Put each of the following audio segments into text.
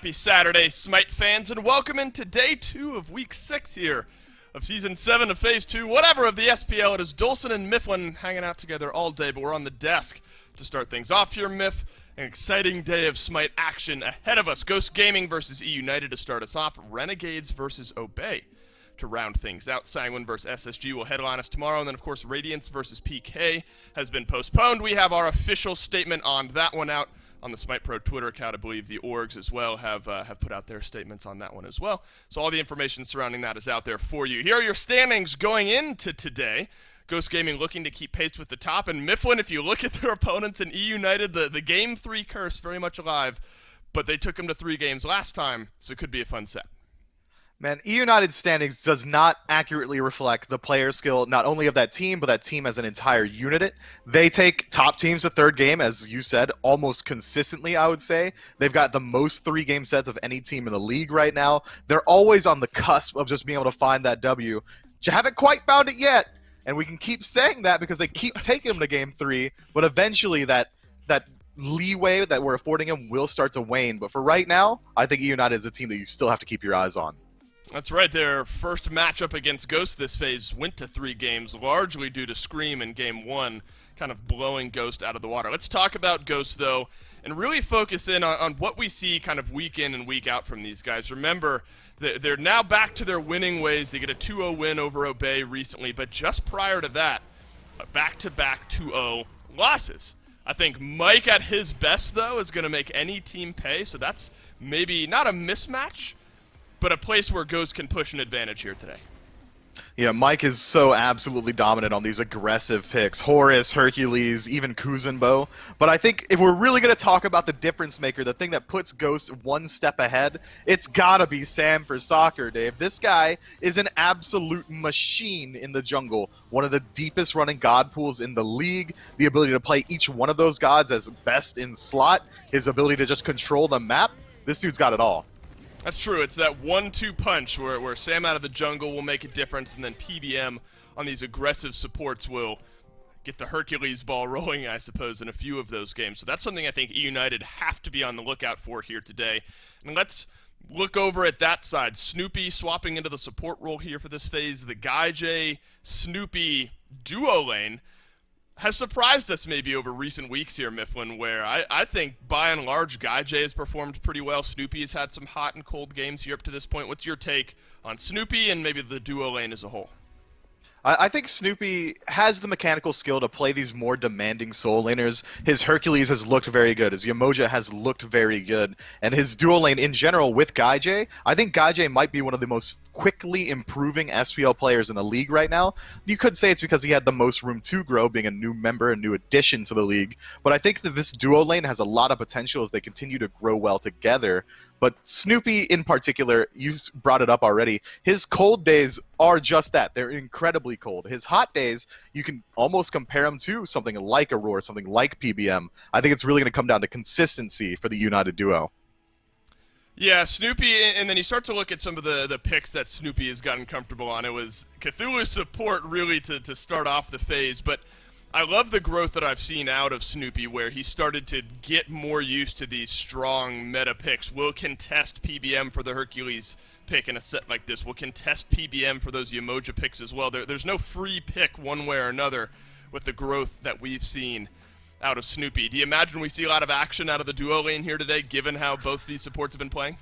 Happy Saturday, SMITE fans, and welcome into day 2 of week 6 here of season 7 of phase 2, whatever, of the SPL. It is Dolson and Mifflin hanging out together all day, but we're on the desk to start things off here, Miff. An exciting day of SMITE action ahead of us. Ghost Gaming versus eUnited to start us off. Renegades versus Obey to round things out. Sanguine versus SSG will headline us tomorrow, and then, of course, Radiance versus PK has been postponed. We have our official statement on that one out on the SMITE Pro Twitter account. I believe the orgs as well have put out their statements on that one as well. So all the information surrounding that is out there for you. Here are your standings going into today. Ghost Gaming looking to keep pace with the top, and Mifflin, if you look at their opponents in eUnited, the Game 3 curse very much alive, but they took them to 3 games last time, so it could be a fun set. Man, eUnited standings does not accurately reflect the player skill, not only of that team, but that team as an entire unit. They take top teams to third game, as you said, almost consistently, I would say. They've got the most 3-game sets of any team in the league right now. They're always on the cusp of just being able to find that W. You haven't quite found it yet, and we can keep saying that because they keep taking them to game 3, but eventually that leeway that we're affording them will start to wane. But for right now, I think eUnited is a team that you still have to keep your eyes on. That's right. Their first matchup against Ghost this phase went to 3 games, largely due to Scream in Game 1, kind of blowing Ghost out of the water. Let's talk about Ghost, though, and really focus in on what we see kind of week in and week out from these guys. Remember, they're now back to their winning ways. They get a 2-0 win over Obey recently, but just prior to that, back-to-back 2-0 losses. I think Mike at his best, though, is going to make any team pay, so that's maybe not a mismatch, but a place where Ghost can push an advantage here today. Yeah, Mike is so absolutely dominant on these aggressive picks. Horus, Hercules, even Kuzenbo. But I think if we're really going to talk about the difference maker, the thing that puts Ghost one step ahead, it's got to be Sam for soccer, Dave. This guy is an absolute machine in the jungle. One of the deepest running god pools in the league. The ability to play each one of those gods as best in slot. His ability to just control the map. This dude's got it all. That's true. It's that 1-2 punch where Sam out of the jungle will make a difference, and then PBM on these aggressive supports will get the Hercules ball rolling, I suppose, in a few of those games. So that's something I think eUnited have to be on the lookout for here today. And let's look over at that side. Snoopy swapping into the support role here for this phase. The Guy J Snoopy duo lane has surprised us maybe over recent weeks here, Mifflin, where I think, by and large, Guy J has performed pretty well. Snoopy has had some hot and cold games here up to this point. What's your take on Snoopy and maybe the duo lane as a whole? I think Snoopy has the mechanical skill to play these more demanding soul laners. His Hercules has looked very good. His Yamoja has looked very good. And his dual lane in general with Guy J, I think Guy J might be one of the most quickly improving SPL players in the league right now. You could say it's because he had the most room to grow, being a new member, a new addition to the league. But I think that this duo lane has a lot of potential as they continue to grow well together. But Snoopy in particular, you brought it up already, his cold days are just that. They're incredibly cold. His hot days, you can almost compare him to something like Aurora, something like PBM. I think it's really going to come down to consistency for the United duo. Yeah, Snoopy, and then you start to look at some of the picks that Snoopy has gotten comfortable on. It was Cthulhu support really to start off the phase, but I love the growth that I've seen out of Snoopy, where he started to get more used to these strong meta picks. Will contest PBM for the Hercules pick in a set like this. Will contest PBM for those Yamoja picks as well. There's no free pick one way or another with the growth that we've seen out of Snoopy. Do you imagine we see a lot of action out of the duo lane here today, given how both these supports have been playing?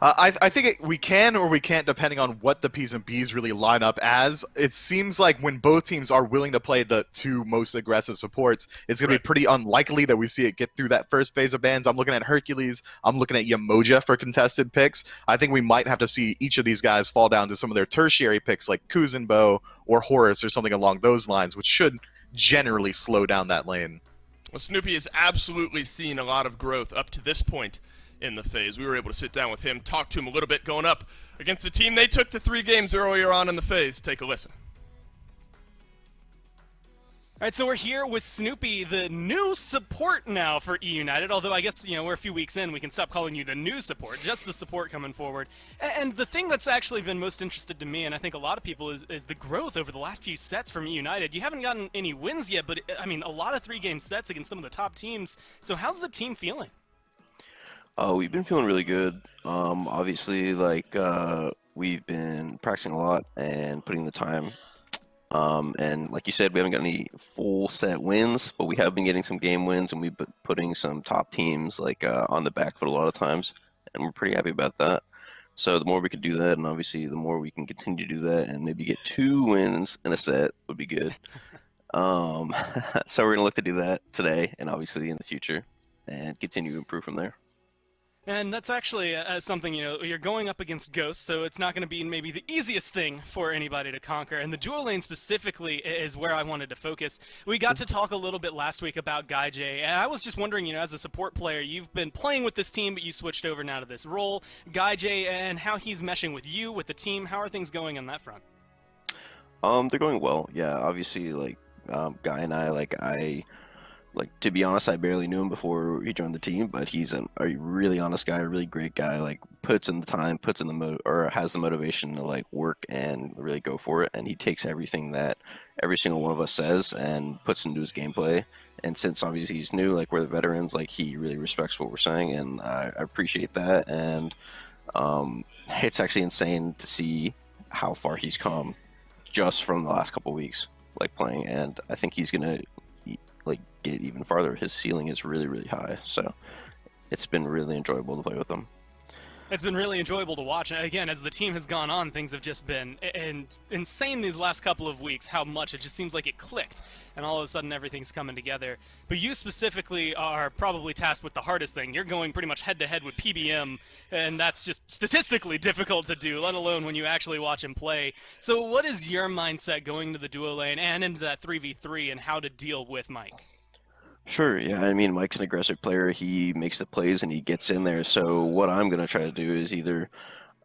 I think we can or we can't, depending on what the P's and B's really line up as. It seems like when both teams are willing to play the 2 most aggressive supports, it's going to be pretty unlikely that we see it get through that first phase of bans. I'm looking at Hercules. I'm looking at Yamoja for contested picks. I think we might have to see each of these guys fall down to some of their tertiary picks like Kuzenbo or Horus or something along those lines, which should generally slow down that lane. Well, Snoopy has absolutely seen a lot of growth up to this point in the phase. We were able to sit down with him, talk to him a little bit going up against a team they took to 3 games earlier on in the phase. Take a listen. All right, so we're here with Snoopy, the new support now for eUnited, although I guess, we're a few weeks in, we can stop calling you the new support, just the support coming forward. And the thing that's actually been most interested to me, and I think a lot of people, is the growth over the last few sets from eUnited. You haven't gotten any wins yet, but, I mean, a lot of 3-game sets against some of the top teams. So how's the team feeling? We've been feeling really good. Obviously, we've been practicing a lot and putting the time. And like you said, we haven't got any full set wins, but we have been getting some game wins, and we've been putting some top teams on the back foot a lot of times, and we're pretty happy about that. So the more we could do that, and obviously the more we can continue to do that, and maybe get 2 wins in a set would be good. Um, so we're gonna look to do that today, and obviously in the future, and continue to improve from there. And that's actually something, you're going up against Ghost, so it's not going to be maybe the easiest thing for anybody to conquer. And the dual lane specifically is where I wanted to focus. We got to talk a little bit last week about Guy J, and I was just wondering, as a support player, you've been playing with this team, but you switched over now to this role. Guy J, and how he's meshing with you, with the team, how are things going on that front? They're going well. Yeah, obviously, Guy and to be honest, I barely knew him before he joined the team, but he's a really honest guy, a really great guy. Puts in the time, puts in or has the motivation to work and really go for it. And he takes everything that every single one of us says and puts into his gameplay. And since obviously he's new, we're the veterans, he really respects what we're saying, and I appreciate that. And it's actually insane to see how far he's come just from the last couple of weeks, playing. And I think he's gonna get even farther. His ceiling is really, really high. So it's been really enjoyable to play with him. It's been really enjoyable to watch. And again, as the team has gone on, things have just been insane these last couple of weeks, how much it just seems like it clicked. And all of a sudden, everything's coming together. But you specifically are probably tasked with the hardest thing. You're going pretty much head-to-head with PBM, and that's just statistically difficult to do, let alone when you actually watch him play. So what is your mindset going to the duo lane and into that 3v3 and how to deal with Mike? Sure, yeah. I mean, Mike's an aggressive player. He makes the plays and he gets in there. So what I'm going to try to do is either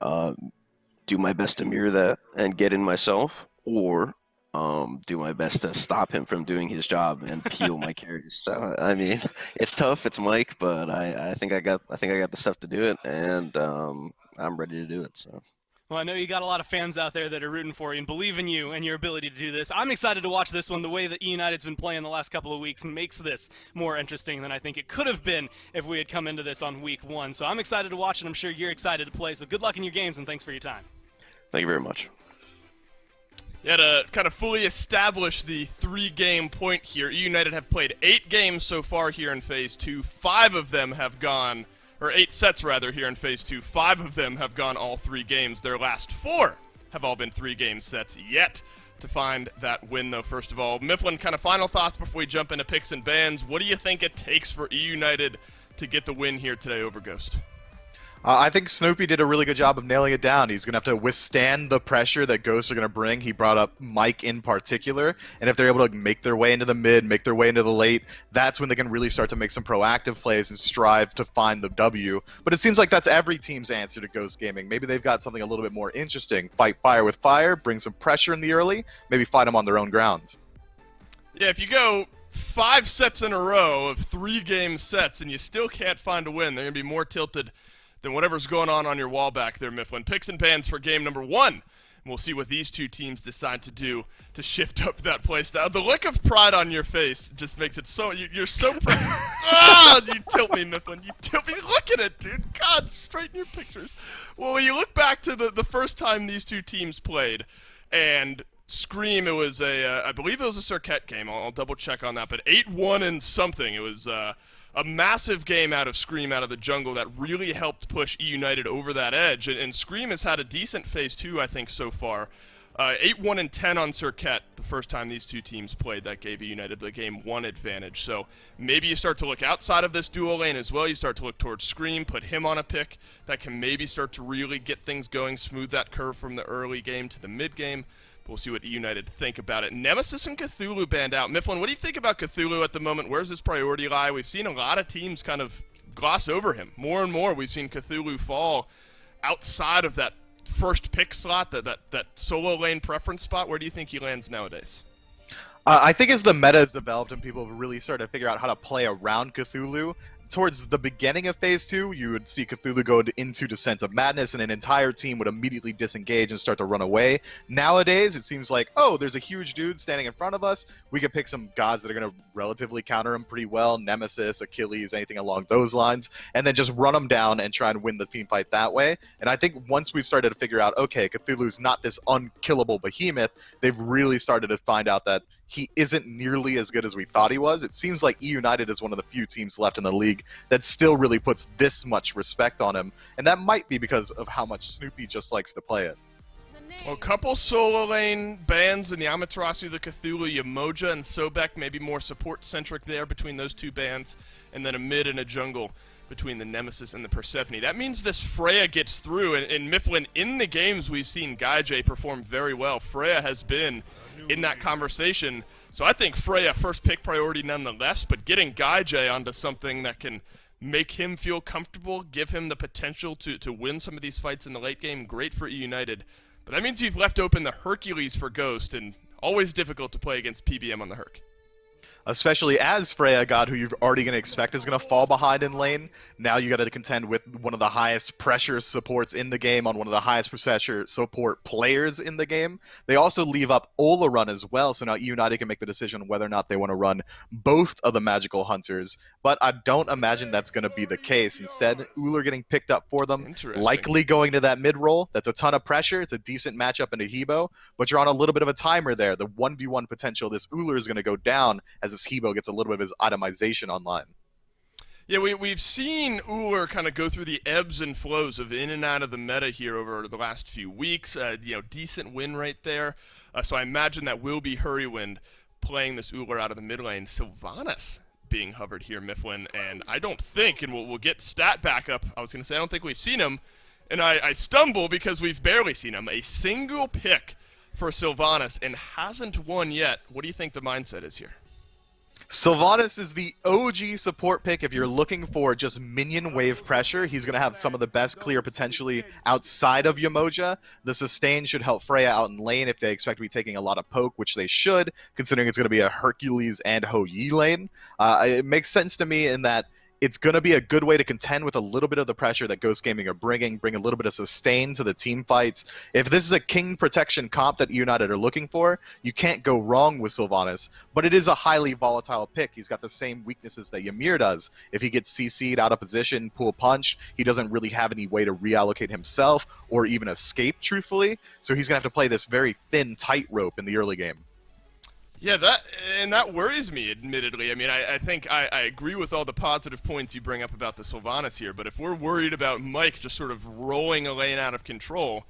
do my best to mirror that and get in myself, or do my best to stop him from doing his job and peel my carries. So I mean, it's tough. It's Mike, but I think I got the stuff to do it, and I'm ready to do it. So. Well, I know you got a lot of fans out there that are rooting for you and believe in you and your ability to do this. I'm excited to watch this one. The way that eUnited's been playing the last couple of weeks makes this more interesting than I think it could have been if we had come into this on week 1. So I'm excited to watch, and I'm sure you're excited to play. So good luck in your games, and thanks for your time. Thank you very much. Yeah, to kind of fully establish the 3-game point here, eUnited have played 8 games so far here in Phase 2. 5 of them have gone... or 8 sets, rather, here in Phase 2. 5 of them have gone all 3 games. Their last 4 have all been 3-game sets. Yet to find that win, though, first of all. Mifflin, kind of final thoughts before we jump into picks and bans. What do you think it takes for eUnited to get the win here today over Ghost? I think Snoopy did a really good job of nailing it down. He's going to have to withstand the pressure that Ghosts are going to bring. He brought up Mike in particular, and if they're able to make their way into the mid, make their way into the late, that's when they can really start to make some proactive plays and strive to find the W. But it seems like that's every team's answer to Ghost Gaming. Maybe they've got something a little bit more interesting. Fight fire with fire, bring some pressure in the early, maybe fight them on their own ground. Yeah, if you go 5 sets in a row of 3-game sets and you still can't find a win, they're going to be more tilted than whatever's going on your wall back there, Mifflin. Picks and bans for game number 1. And we'll see what these two teams decide to do to shift up that playstyle. The look of pride on your face just makes it so... You're so proud. Ah, you tilt me, Mifflin. You tilt me. Look at it, dude. God, straighten your pictures. Well, when you look back to the first time these two teams played, and Scream, it was I believe it was a Circuit game. I'll double check on that. But 8-1 and something. It was... a massive game out of Scream out of the jungle that really helped push eUnited over that edge. And Scream has had a decent Phase 2, I think, so far. 8-1 and 10 on Circuit the first time these two teams played. That gave eUnited the game 1 advantage. So maybe you start to look outside of this duo lane as well. You start to look towards Scream, put him on a pick that can maybe start to really get things going, smooth that curve from the early game to the mid game. We'll see what eUnited think about it. Nemesis and Cthulhu banned out. Mifflin, what do you think about Cthulhu at the moment? Where's his priority lie? We've seen a lot of teams kind of gloss over him. More and more we've seen Cthulhu fall outside of that first pick slot, that solo lane preference spot. Where do you think he lands nowadays? I think as the meta has developed and people have really started to figure out how to play around Cthulhu, towards the beginning of Phase 2, you would see Cthulhu go into Descent of Madness, and an entire team would immediately disengage and start to run away. Nowadays, it seems like, oh, there's a huge dude standing in front of us. We can pick some gods that are going to relatively counter him pretty well, Nemesis, Achilles, anything along those lines, and then just run them down and try and win the team fight that way. And I think once we've started to figure out, okay, Cthulhu's not this unkillable behemoth, they've really started to find out that he isn't nearly as good as we thought he was. It seems like eUnited is one of the few teams left in the league that still really puts this much respect on him, and that might be because of how much Snoopy just likes to play it. Well, a couple solo lane bans in the Amaterasu, the Cthulhu, Yamoja, and Sobek, maybe more support-centric there between those two bands, and then a mid and a jungle between the Nemesis and the Persephone. That means this Freya gets through, and Mifflin, in the games we've seen Gaijay perform very well. Freya has been in that conversation, so I think Freya first pick priority nonetheless, but getting Gaijay onto something that can make him feel comfortable, give him the potential to win some of these fights in the late game, great for eUnited. But that means you've left open the Hercules for Ghost, and always difficult to play against PBM on the Herc. Especially as Freya, a god who you're already going to expect is going to fall behind in lane. Now you got to contend with one of the highest pressure supports in the game on one of the highest pressure support players in the game. They also leave up Ola run as well, so now eUnited can make the decision whether or not they want to run both of the magical hunters. But I don't imagine that's going to be the case. Instead, Uller getting picked up for them, likely going to that mid roll. That's a ton of pressure. It's a decent matchup into Hebo, but you're on a little bit of a timer there. The 1v1 potential, this Uller is going to go down as this Hebo gets a little bit of his itemization online. Yeah, we've seen Uller kind of go through the ebbs and flows of in and out of the meta here over the last few weeks. Decent win rate there. So I imagine that will be Hurrywind playing this Uller out of the mid lane. Sylvanas being hovered here, Mifflin, and I don't think, and we'll get stat backup, I was going to say I don't think we've seen him, and I stumble because we've barely seen him. A single pick for Sylvanas and hasn't won yet. What do you think the mindset is here? Sylvanas is the OG support pick if you're looking for just minion wave pressure. He's going to have some of the best clear potentially outside of Yamoja. The sustain should help Freya out in lane if they expect to be taking a lot of poke, which they should, considering it's going to be a Hercules and Ho Yi lane. It makes sense to me in that it's going to be a good way to contend with a little bit of the pressure that Ghost Gaming are bring a little bit of sustain to the team fights. If this is a king protection comp that United are looking for, you can't go wrong with Sylvanas, but it is a highly volatile pick. He's got the same weaknesses that Ymir does. If he gets CC'd out of position, pull punch, he doesn't really have any way to reallocate himself or even escape, truthfully, so he's going to have to play this very thin tightrope in the early game. Yeah, that worries me, admittedly. I mean, I think I agree with all the positive points you bring up about the Sylvanas here, but if we're worried about Mike just sort of rolling a lane out of control,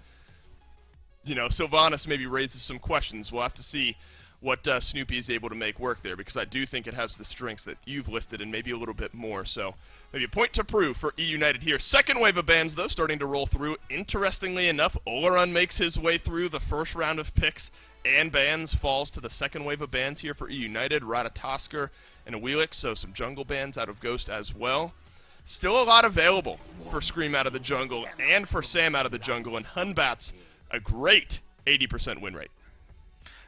Sylvanas maybe raises some questions. We'll have to see what Snoopy is able to make work there, because I do think it has the strengths that you've listed and maybe a little bit more. So maybe a point to prove for eUnited here. Second wave of bans, though, starting to roll through. Interestingly enough, Olaran makes his way through the first round of picks and bans, falls to the second wave of bans here for eUnited, Ratatosker and a Wheelix, so some jungle bans out of Ghost as well. Still a lot available for Scream out of the jungle and for Sam out of the jungle, and Hunbat's a great 80% win rate.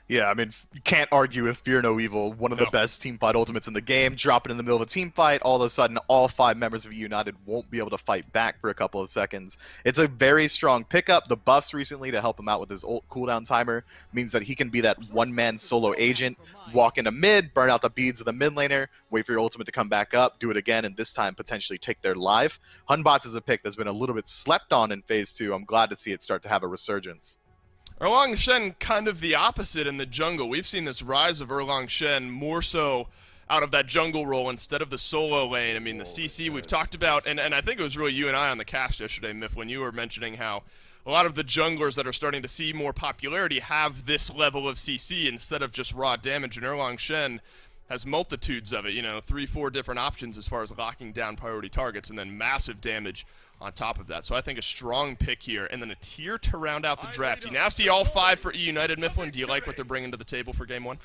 Yeah, I mean, you can't argue with Fear No Evil, one of the best team fight ultimates in the game. Drop it in the middle of a team fight, all of a sudden all 5 members of United won't be able to fight back for a couple of seconds. It's a very strong pickup. The buffs recently to help him out with his ult cooldown timer means that he can be that one-man solo agent, walk into mid, burn out the beads of the mid laner, wait for your ultimate to come back up, do it again, and this time potentially take their life. Hunbots is a pick that's been a little bit slept on in Phase 2. I'm glad to see it start to have a resurgence. Erlang Shen kind of the opposite in the jungle. We've seen this rise of Erlang Shen more so out of that jungle role instead of the solo lane. I mean, the CC we've talked about, and I think it was really you and I on the cast yesterday, Miff, when you were mentioning how a lot of the junglers that are starting to see more popularity have this level of CC instead of just raw damage, and Erlang Shen has multitudes of it, 3-4 different options as far as locking down priority targets, and then massive damage on top of that. So I think a strong pick here, and then a tier to round out the draft. You now see all 5 for eUnited, Mifflin. Do you like what they're bringing to the table for Game 1?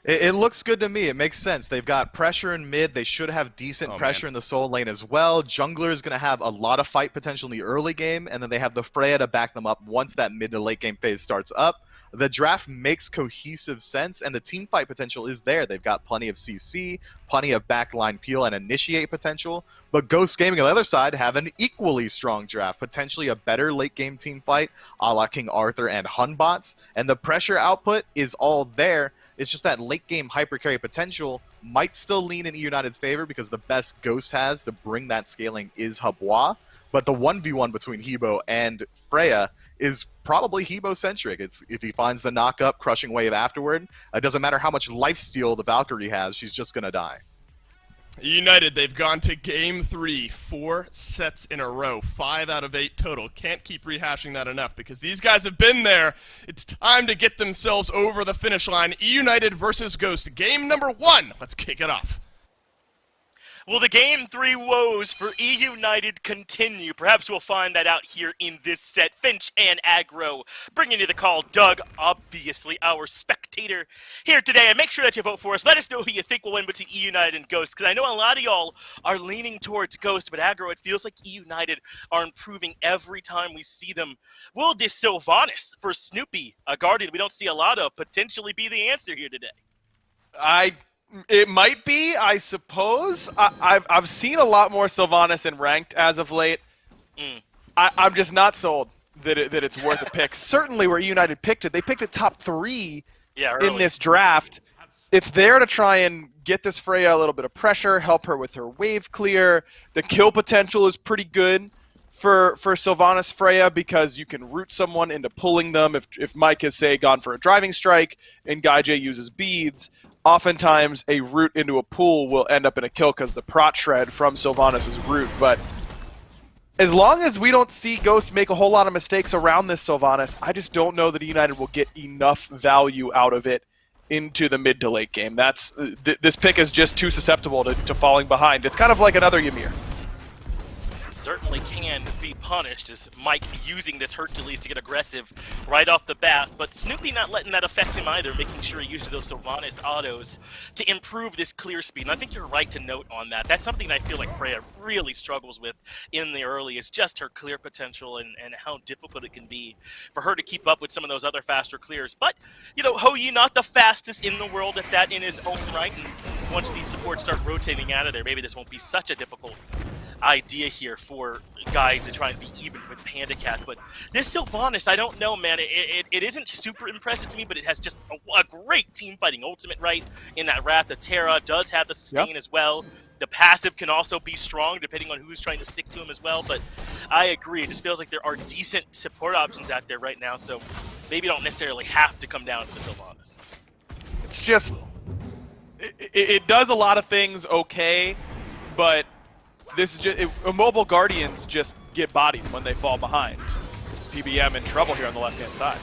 It looks good to me. It makes sense. They've got pressure in mid. They should have decent pressure in the soul lane as well. Jungler is going to have a lot of fight potential in the early game, and then they have the Freya to back them up once that mid to late game phase starts up. the draft makes cohesive sense, and the team fight potential is there. They've got plenty of CC, plenty of backline peel and initiate potential, but Ghost Gaming on the other side have an equally strong draft, potentially a better late game team fight, a la King Arthur and Hunbots, and the pressure output is all there. It's just that late game hypercarry potential might still lean in eUnited's favor because the best Ghost has to bring that scaling is Habois, but the 1v1 between Hebo and Freya is probably Hebo-centric. It's if he finds the knock-up, crushing wave afterward, it doesn't matter how much lifesteal the Valkyrie has, she's just going to die. United, they've gone to Game 3, 4 sets in a row, 5 out of 8 total. Can't keep rehashing that enough because these guys have been there. It's time to get themselves over the finish line. eUnited versus Ghost, game number 1. Let's kick it off. Will the Game 3 woes for eUnited continue? Perhaps we'll find that out here in this set. Finch and Aggro bringing you the call. Doug, obviously our spectator here today. And make sure that you vote for us. Let us know who you think will win between eUnited and Ghost, because I know a lot of y'all are leaning towards Ghost, but Aggro, it feels like eUnited are improving every time we see them. Will this Sylvanas for Snoopy, a Guardian we don't see a lot of, potentially be the answer here today? It might be, I suppose. I've seen a lot more Sylvanas in ranked as of late. I'm just not sold that it's worth a pick. Certainly where United picked it, they picked it top 3 in this draft. It's there to try and get this Freya a little bit of pressure, help her with her wave clear. The kill potential is pretty good for Sylvanas Freya because you can root someone into pulling them. If Mike has, say, gone for a driving strike and Gaijay uses beads, oftentimes a root into a pool will end up in a kill because the prot shred from Sylvanas' root. But as long as we don't see Ghost make a whole lot of mistakes around this Sylvanas, I just don't know that United will get enough value out of it into the mid to late game. This pick is just too susceptible to falling behind. It's kind of like another Ymir. Certainly can be punished as Mike using this Hercules to get aggressive right off the bat, but Snoopy not letting that affect him either, making sure he uses those Sylvanas autos to improve this clear speed. And I think you're right to note on that. That's something I feel like Freya really struggles with in the early, is just her clear potential and how difficult it can be for her to keep up with some of those other faster clears. But, you know, Hou-Yi not the fastest in the world at that in his own right, and once these supports start rotating out of there, maybe this won't be such a difficult idea here for Guy to try and be even with Panda Cat. But this Sylvanas, I don't know, man. It isn't super impressive to me, but it has just a great team fighting ultimate, right? In that Wrath of Terra does have the sustain as well. The passive can also be strong depending on who's trying to stick to him as well. But I agree. It just feels like there are decent support options out there right now. So maybe you don't necessarily have to come down to the Sylvanas. It's just, it does a lot of things okay, but this is just, Immobile Guardians just get bodied when they fall behind. PBM in trouble here on the left-hand side.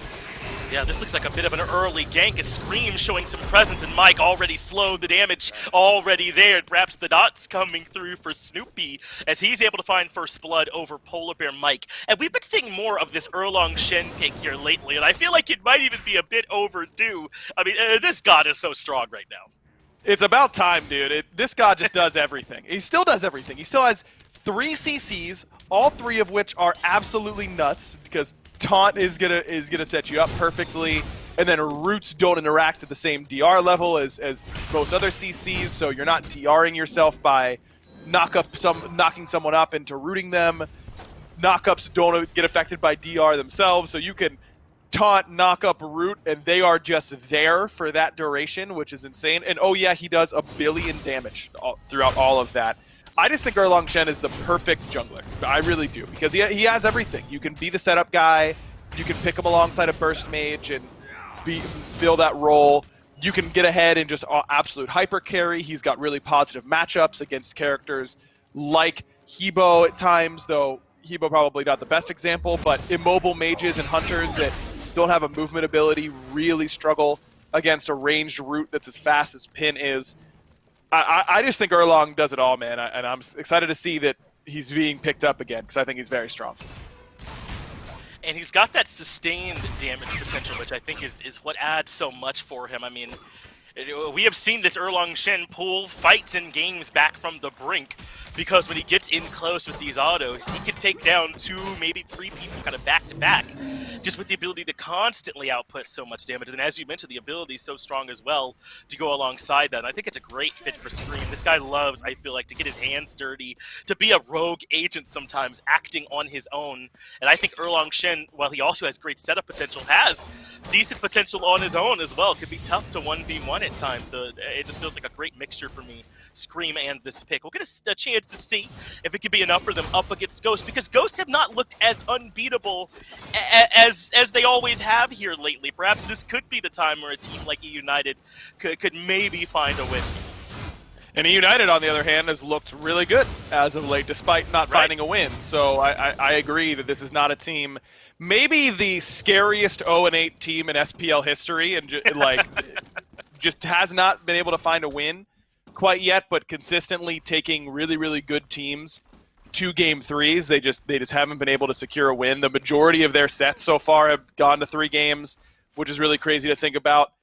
Yeah, this looks like a bit of an early gank. A Scream showing some presence, and Mike already slowed the damage already there. Perhaps the dots coming through for Snoopy as he's able to find first blood over Polar Bear Mike. And we've been seeing more of this Erlong Shen pick here lately, and I feel like it might even be a bit overdue. I mean, this god is so strong right now. It's about time, dude. This god just does everything. He still does everything. He still has 3 CCs, all 3 of which are absolutely nuts because Taunt is gonna set you up perfectly, and then roots don't interact at the same DR level as most other CCs, so you're not DRing yourself by knocking someone up into rooting them. Knockups don't get affected by DR themselves, so you can taunt, knock up, root, and they are just there for that duration, which is insane. And oh yeah, he does 1 billion damage throughout all of that. I just think Erlong Shen is the perfect jungler. I really do, because he has everything. You can be the setup guy, you can pick him alongside a burst mage and fill that role. You can get ahead and just absolute hyper carry. He's got really positive matchups against characters like Hebo at times, though Hebo probably not the best example, but immobile mages and hunters that don't have a movement ability really struggle against a ranged root that's as fast as Pin is. I just think Erlong does it all, man, and I'm excited to see that he's being picked up again because I think he's very strong. And he's got that sustained damage potential, which I think is what adds so much for him. I mean, we have seen this Erlong Shen pull fights and games back from the brink, because when he gets in close with these autos, he can take down 2, maybe 3 people kind of back to back just with the ability to constantly output so much damage. And as you mentioned, the ability is so strong as well to go alongside that. And I think it's a great fit for Scream. This guy loves, I feel like, to get his hands dirty, to be a rogue agent sometimes, acting on his own. And I think Erlang Shen, while he also has great setup potential, has decent potential on his own as well. Could be tough to 1v1 at times. So it just feels like a great mixture for me, Scream and this pick. We'll get a chance to see if it could be enough for them up against Ghost, because Ghost have not looked as unbeatable as they always have here lately. Perhaps this could be the time where a team like eUnited could maybe find a win. And eUnited, on the other hand, has looked really good as of late, despite not finding a win. So I agree that this is not a team, maybe the scariest 0-8 team in SPL history, and just has not been able to find a win quite yet, but consistently taking really, really good teams to game threes. They just haven't been able to secure a win. The majority of their sets so far have gone to 3 games, which is really crazy to think about.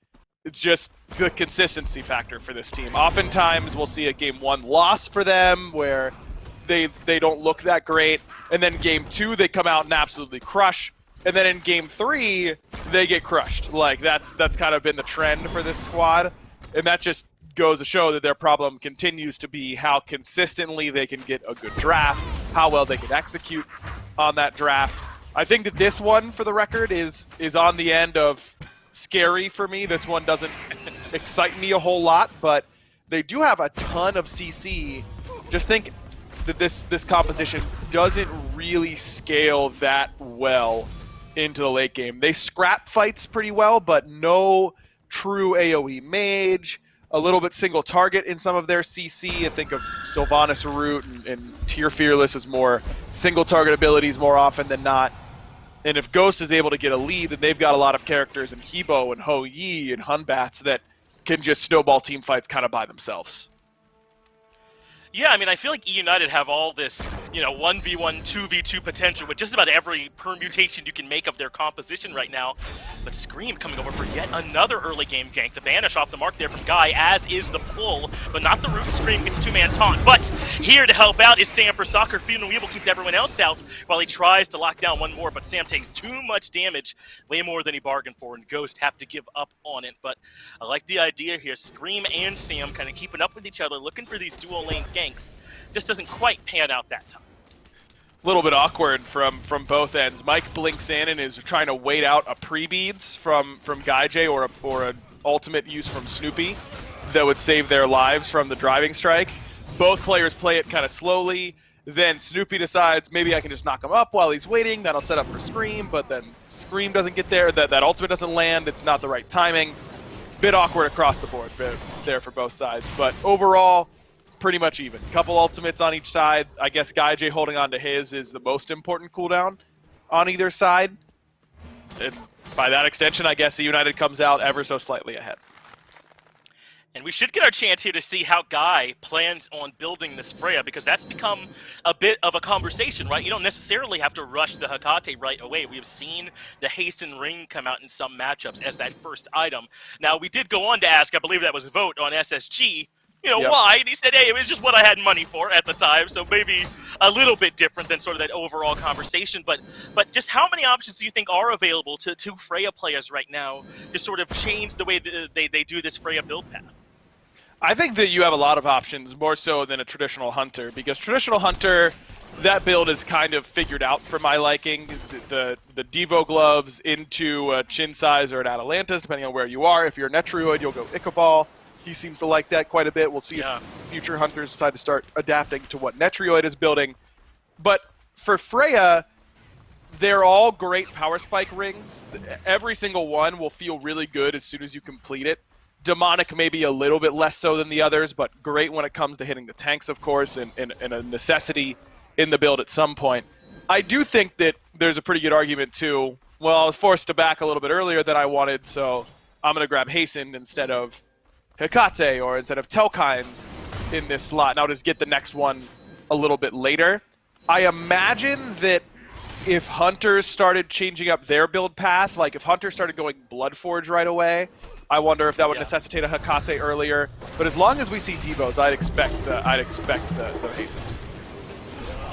It's just the consistency factor for this team. Oftentimes we'll see a game 1 loss for them where they don't look that great, and then game 2 they come out and absolutely crush, and then in game 3 they get crushed. Like that's kind of been the trend for this squad, and that just goes to show that their problem continues to be how consistently they can get a good draft, how well they can execute on that draft. I think that this one, for the record, is on the end of scary for me. This one doesn't excite me a whole lot, but they do have a ton of CC. Just think that this composition doesn't really scale that well into the late game. They scrap fights pretty well, but no true AoE mage. A little bit single target in some of their CC. I think of Sylvanas Root and Tier Fearless as more single target abilities more often than not. And if Ghost is able to get a lead, then they've got a lot of characters in Hebo and Ho Yi and Hunbats that can just snowball team fights kind of by themselves. Yeah, I mean, I feel like eUnited have all this, 1v1, 2v2 potential with just about every permutation you can make of their composition right now. But Scream coming over for yet another early game gank. The banish off the mark there from Guy, as is the pull, but not the root. Scream gets 2-man taunt. But here to help out is Sam for Soccer. Field and Weevil keeps everyone else out while he tries to lock down one more, but Sam takes too much damage, way more than he bargained for, and Ghost have to give up on it. But I like the idea here. Scream and Sam kind of keeping up with each other, looking for these dual lane ganks. Just doesn't quite pan out that time. A little bit awkward from both ends. Mike blinks in and is trying to wait out a pre-beads from Gaijay or an ultimate use from Snoopy that would save their lives from the driving strike. Both players play it kind of slowly. Then Snoopy decides maybe I can just knock him up while he's waiting. That'll set up for Scream, but then Scream doesn't get there. That ultimate doesn't land. It's not the right timing. Bit awkward across the board there for both sides. But overall, pretty much even. Couple ultimates on each side. I guess Gaijay holding on to his is the most important cooldown on either side. And by that extension, I guess eUnited comes out ever so slightly ahead. And we should get our chance here to see how Guy plans on building this Freya, because that's become a bit of a conversation, right? You don't necessarily have to rush the Hekate right away. We have seen the Hasten Ring come out in some matchups as that first item. Now, we did go on to ask, I believe that was a vote on SSG, why? And he said, hey, it was just what I had money for at the time, so maybe a little bit different than sort of that overall conversation. But just how many options do you think are available to Freya players right now to sort of change the way that they do this Freya build path? I think that you have a lot of options, more so than a traditional Hunter, because traditional Hunter, that build is kind of figured out for my liking. The Devo gloves into Chin Size or an Atalantis, depending on where you are. If you're a Netrioid, you'll go Ichabal. He seems to like that quite a bit. We'll see if future Hunters decide to start adapting to what Netrioid is building. But for Freya, they're all great power spike rings. Every single one will feel really good as soon as you complete it. Demonic maybe a little bit less so than the others, but great when it comes to hitting the tanks, of course, and a necessity in the build at some point. I do think that there's a pretty good argument too. Well, I was forced to back a little bit earlier than I wanted, so I'm going to grab Hasten instead of Hekate or instead of Telkines in this slot, and I'll just get the next one a little bit later. I imagine that if Hunters started changing up their build path, like if Hunters started going Bloodforge right away, I wonder if that would necessitate a Hekate earlier. But as long as we see Devos, I'd expect the Hasten.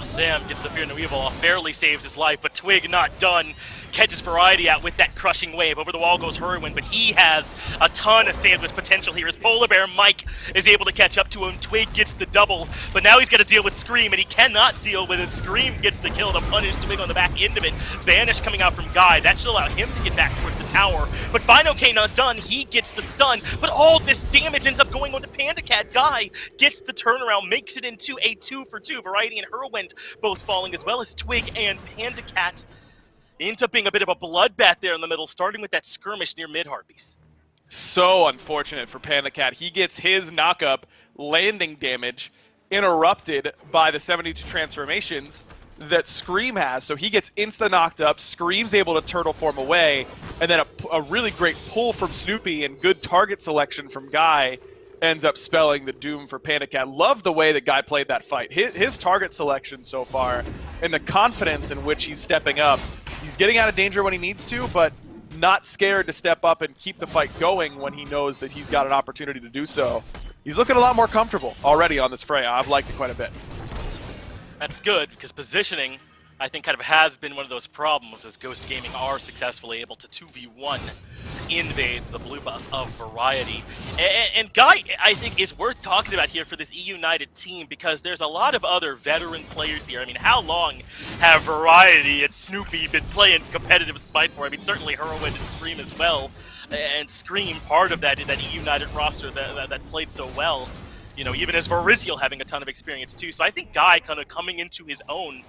Sam gets the Fear and the Weevil off, barely saves his life, but Twig not done. catches Variety out with that crushing wave. Over the wall goes Hurwin, but he has a ton of sandwich potential here as Polar Bear Mike is able to catch up to him. Twig gets the double, but now he's got to deal with Scream, and he cannot deal with it. Scream gets the kill to punish Twig on the back end of it. Vanish coming out from Guy. That should allow him to get back towards the tower. But Fino K not done. He gets the stun, but all this damage ends up going on to Panda Cat. Guy gets the turnaround, makes it into a 2-for-2. Variety and Hurwind both falling, as well as Twig and Panda Cat. Ends up being a bit of a bloodbath there in the middle, starting with that skirmish near mid-Harpies. So unfortunate for Panda Cat. He gets his knock-up landing damage interrupted by the 72 transformations that Scream has. So he gets insta-knocked up, Scream's able to turtle form away, and then a really great pull from Snoopy and good target selection from Guy ends up spelling the doom for Panda Cat. Love the way that Guy played that fight. His target selection so far and the confidence in which he's stepping up. He's getting out of danger when he needs to, but not scared to step up and keep the fight going when he knows that he's got an opportunity to do so. He's looking a lot more comfortable already on this fray. I've liked it quite a bit. That's good, because positioning, I think, kind of has been one of those problems as Ghost Gaming are successfully able to 2v1 invade the blue buff of Variety. And Guy, I think, is worth talking about here for this eUnited team, because there's a lot of other veteran players here. I mean, how long have Variety and Snoopy been playing competitive SMITE for? I mean, certainly Hurwind and Scream as well. And Scream, part of that eUnited roster that played so well. You know, even as Variziel having a ton of experience too. So I think Guy kind of coming into his own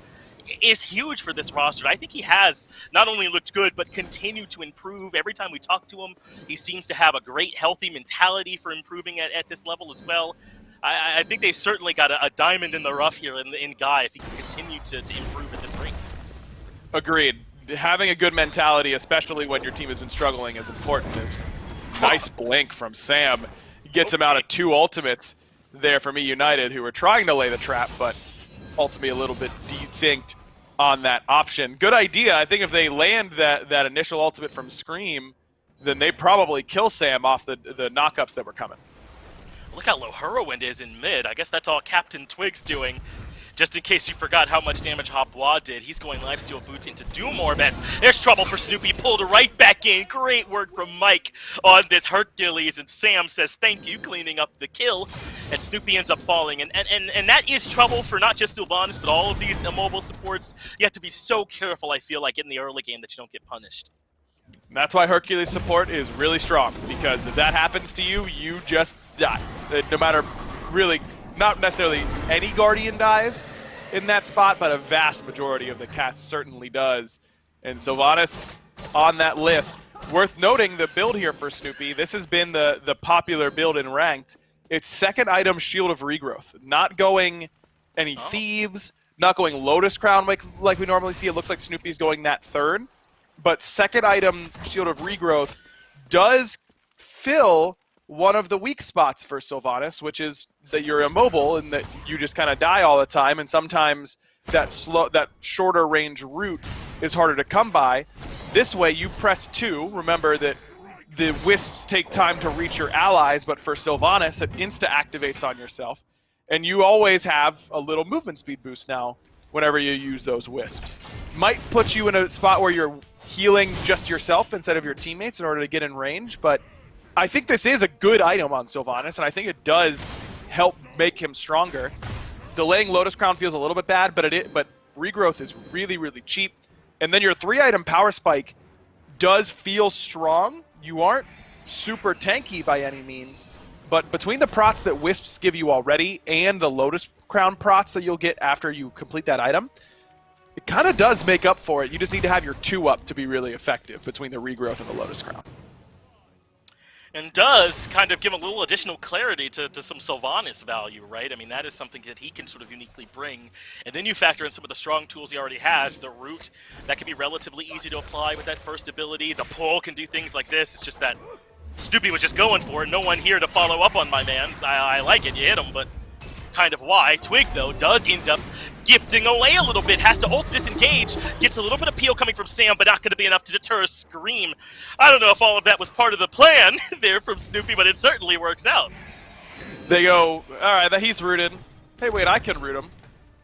is huge for this roster. I think he has not only looked good, but continued to improve. Every time we talk to him, he seems to have a great, healthy mentality for improving at this level as well. I think they certainly got a diamond in the rough here in Guy if he can continue to improve at this rate. Agreed. Having a good mentality, especially when your team has been struggling, is important. This nice blink from Sam gets him out of 2 ultimates there from eUnited, who were trying to lay the trap, but ultimately a little bit desynced on that option. Good idea. I think if they land that initial ultimate from Scream, then they probably kill Sam off the knockups that were coming. Look how low Hurwind is in mid. I guess that's all Captain Twig's doing. Just in case you forgot how much damage Hopwa did, he's going lifesteal boots into Doom Orbes. There's trouble for Snoopy, pulled right back in. Great work from Mike on this Hercules, and Sam says thank you, cleaning up the kill. And Snoopy ends up falling, and that is trouble for not just Sylvanas, but all of these immobile supports. You have to be so careful, I feel like, in the early game that you don't get punished. That's why Hercules support is really strong, because if that happens to you, you just die. No matter really, not necessarily any Guardian dies in that spot, but a vast majority of the cast certainly does. And Sylvanas on that list. Worth noting the build here for Snoopy. This has been the popular build in Ranked. It's second item Shield of Regrowth. Not going any Thieves, not going Lotus Crown like we normally see. It looks like Snoopy's going that third. But second item Shield of Regrowth does fill one of the weak spots for Sylvanas, which is that you're immobile and that you just kind of die all the time, and sometimes that shorter range route is harder to come by. This way, you press 2. Remember that the Wisps take time to reach your allies, but for Sylvanas, it insta-activates on yourself. And you always have a little movement speed boost now whenever you use those Wisps. Might put you in a spot where you're healing just yourself instead of your teammates in order to get in range, but I think this is a good item on Sylvanas, and I think it does help make him stronger. Delaying Lotus Crown feels a little bit bad, but Regrowth is really, really cheap. And then your 3-item Power Spike does feel strong. You aren't super tanky by any means, but between the prots that Wisps give you already and the Lotus Crown prots that you'll get after you complete that item, it kind of does make up for it. You just need to have your 2 up to be really effective between the Regrowth and the Lotus Crown. And does kind of give a little additional clarity to some Sylvanas value, right? I mean, that is something that he can sort of uniquely bring. And then you factor in some of the strong tools he already has. The root, that can be relatively easy to apply with that first ability. The pull can do things like this. It's just that Snoopy was just going for it. No one here to follow up on my man. I like it. You hit him, but kind of why. Twig, though, does end up gifting away a little bit, has to ult disengage, gets a little bit of peel coming from Sam, but not going to be enough to deter Scream. I don't know if all of that was part of the plan there from Snoopy, but it certainly works out. They go, all right, he's rooted. Hey, wait, I can root him.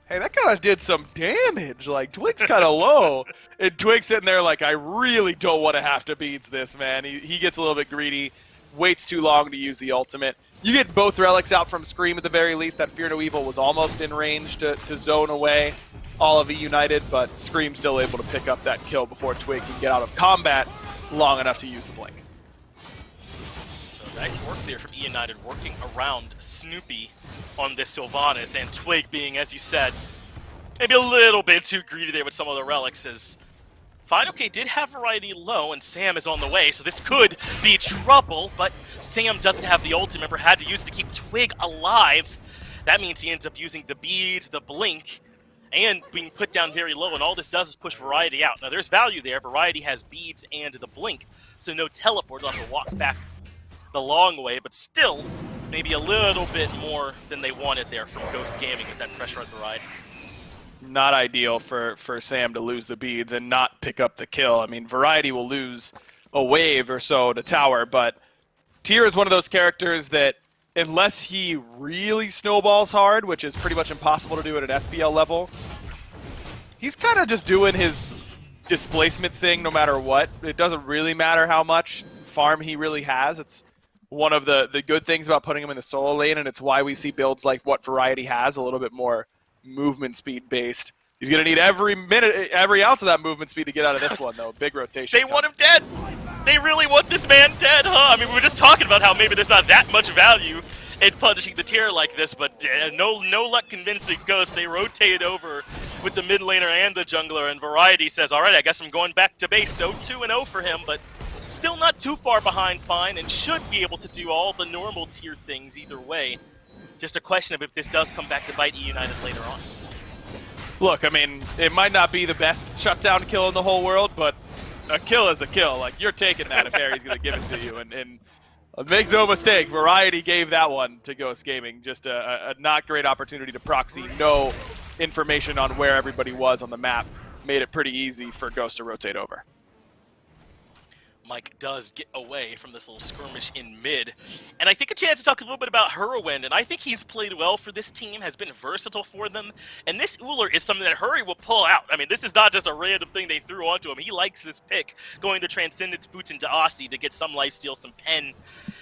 Hey, that kind of did some damage. Like, Twig's kind of low. And Twig's sitting there like, I really don't want to have to beats this, man. He gets a little bit greedy, waits too long to use the ultimate. You get both relics out from Scream at the very least. That Fear No Evil was almost in range to zone away all of eUnited, but Scream's still able to pick up that kill before Twig can get out of combat long enough to use the blink. So nice work there from eUnited, working around Snoopy on this Sylvanas, and Twig being, as you said, maybe a little bit too greedy there with some of the relics. As Fine OK did have Variety low, and Sam is on the way, so this could be trouble, but Sam doesn't have the ult. Remember, had to use it to keep Twig alive. That means he ends up using the bead, the blink, and being put down very low, and all this does is push Variety out. Now, there's value there. Variety has beads and the blink, so no teleport. They'll have to walk back the long way, but still, maybe a little bit more than they wanted there from Ghost Gaming with that pressure on Variety. Not ideal for Sam to lose the beads and not pick up the kill. I mean, Variety will lose a wave or so to tower, but Tyr is one of those characters that, unless he really snowballs hard, which is pretty much impossible to do at an SPL level, he's kind of just doing his displacement thing no matter what. It doesn't really matter how much farm he really has. It's one of the good things about putting him in the solo lane, and it's why we see builds like what Variety has, a little bit more movement speed based. He's going to need every ounce of that movement speed to get out of this one, though. Big rotation. They want him dead! They really want this man dead, huh? I mean, we were just talking about how maybe there's not that much value in punishing the tier like this, but no luck convincing Ghost. They rotate over with the mid laner and the jungler, and Variety says, all right, I guess I'm going back to base. So 2-0 for him, but still not too far behind Fine, and should be able to do all the normal tier things either way. Just a question of if this does come back to bite eUnited later on. Look, I mean, it might not be the best shutdown kill in the whole world, but a kill is a kill. Like, you're taking that if Harry's going to give it to you. And make no mistake, Variety gave that one to Ghost Gaming. Just a not great opportunity to proxy. No information on where everybody was on the map. Made it pretty easy for Ghost to rotate over. Mike does get away from this little skirmish in mid. And I think a chance to talk a little bit about Hurwind, and I think he's played well for this team, has been versatile for them, and this Uller is something that Hurry will pull out. I mean, this is not just a random thing they threw onto him. He likes this pick, going to Transcendence Boots into Aussie to get some lifesteal, some pen,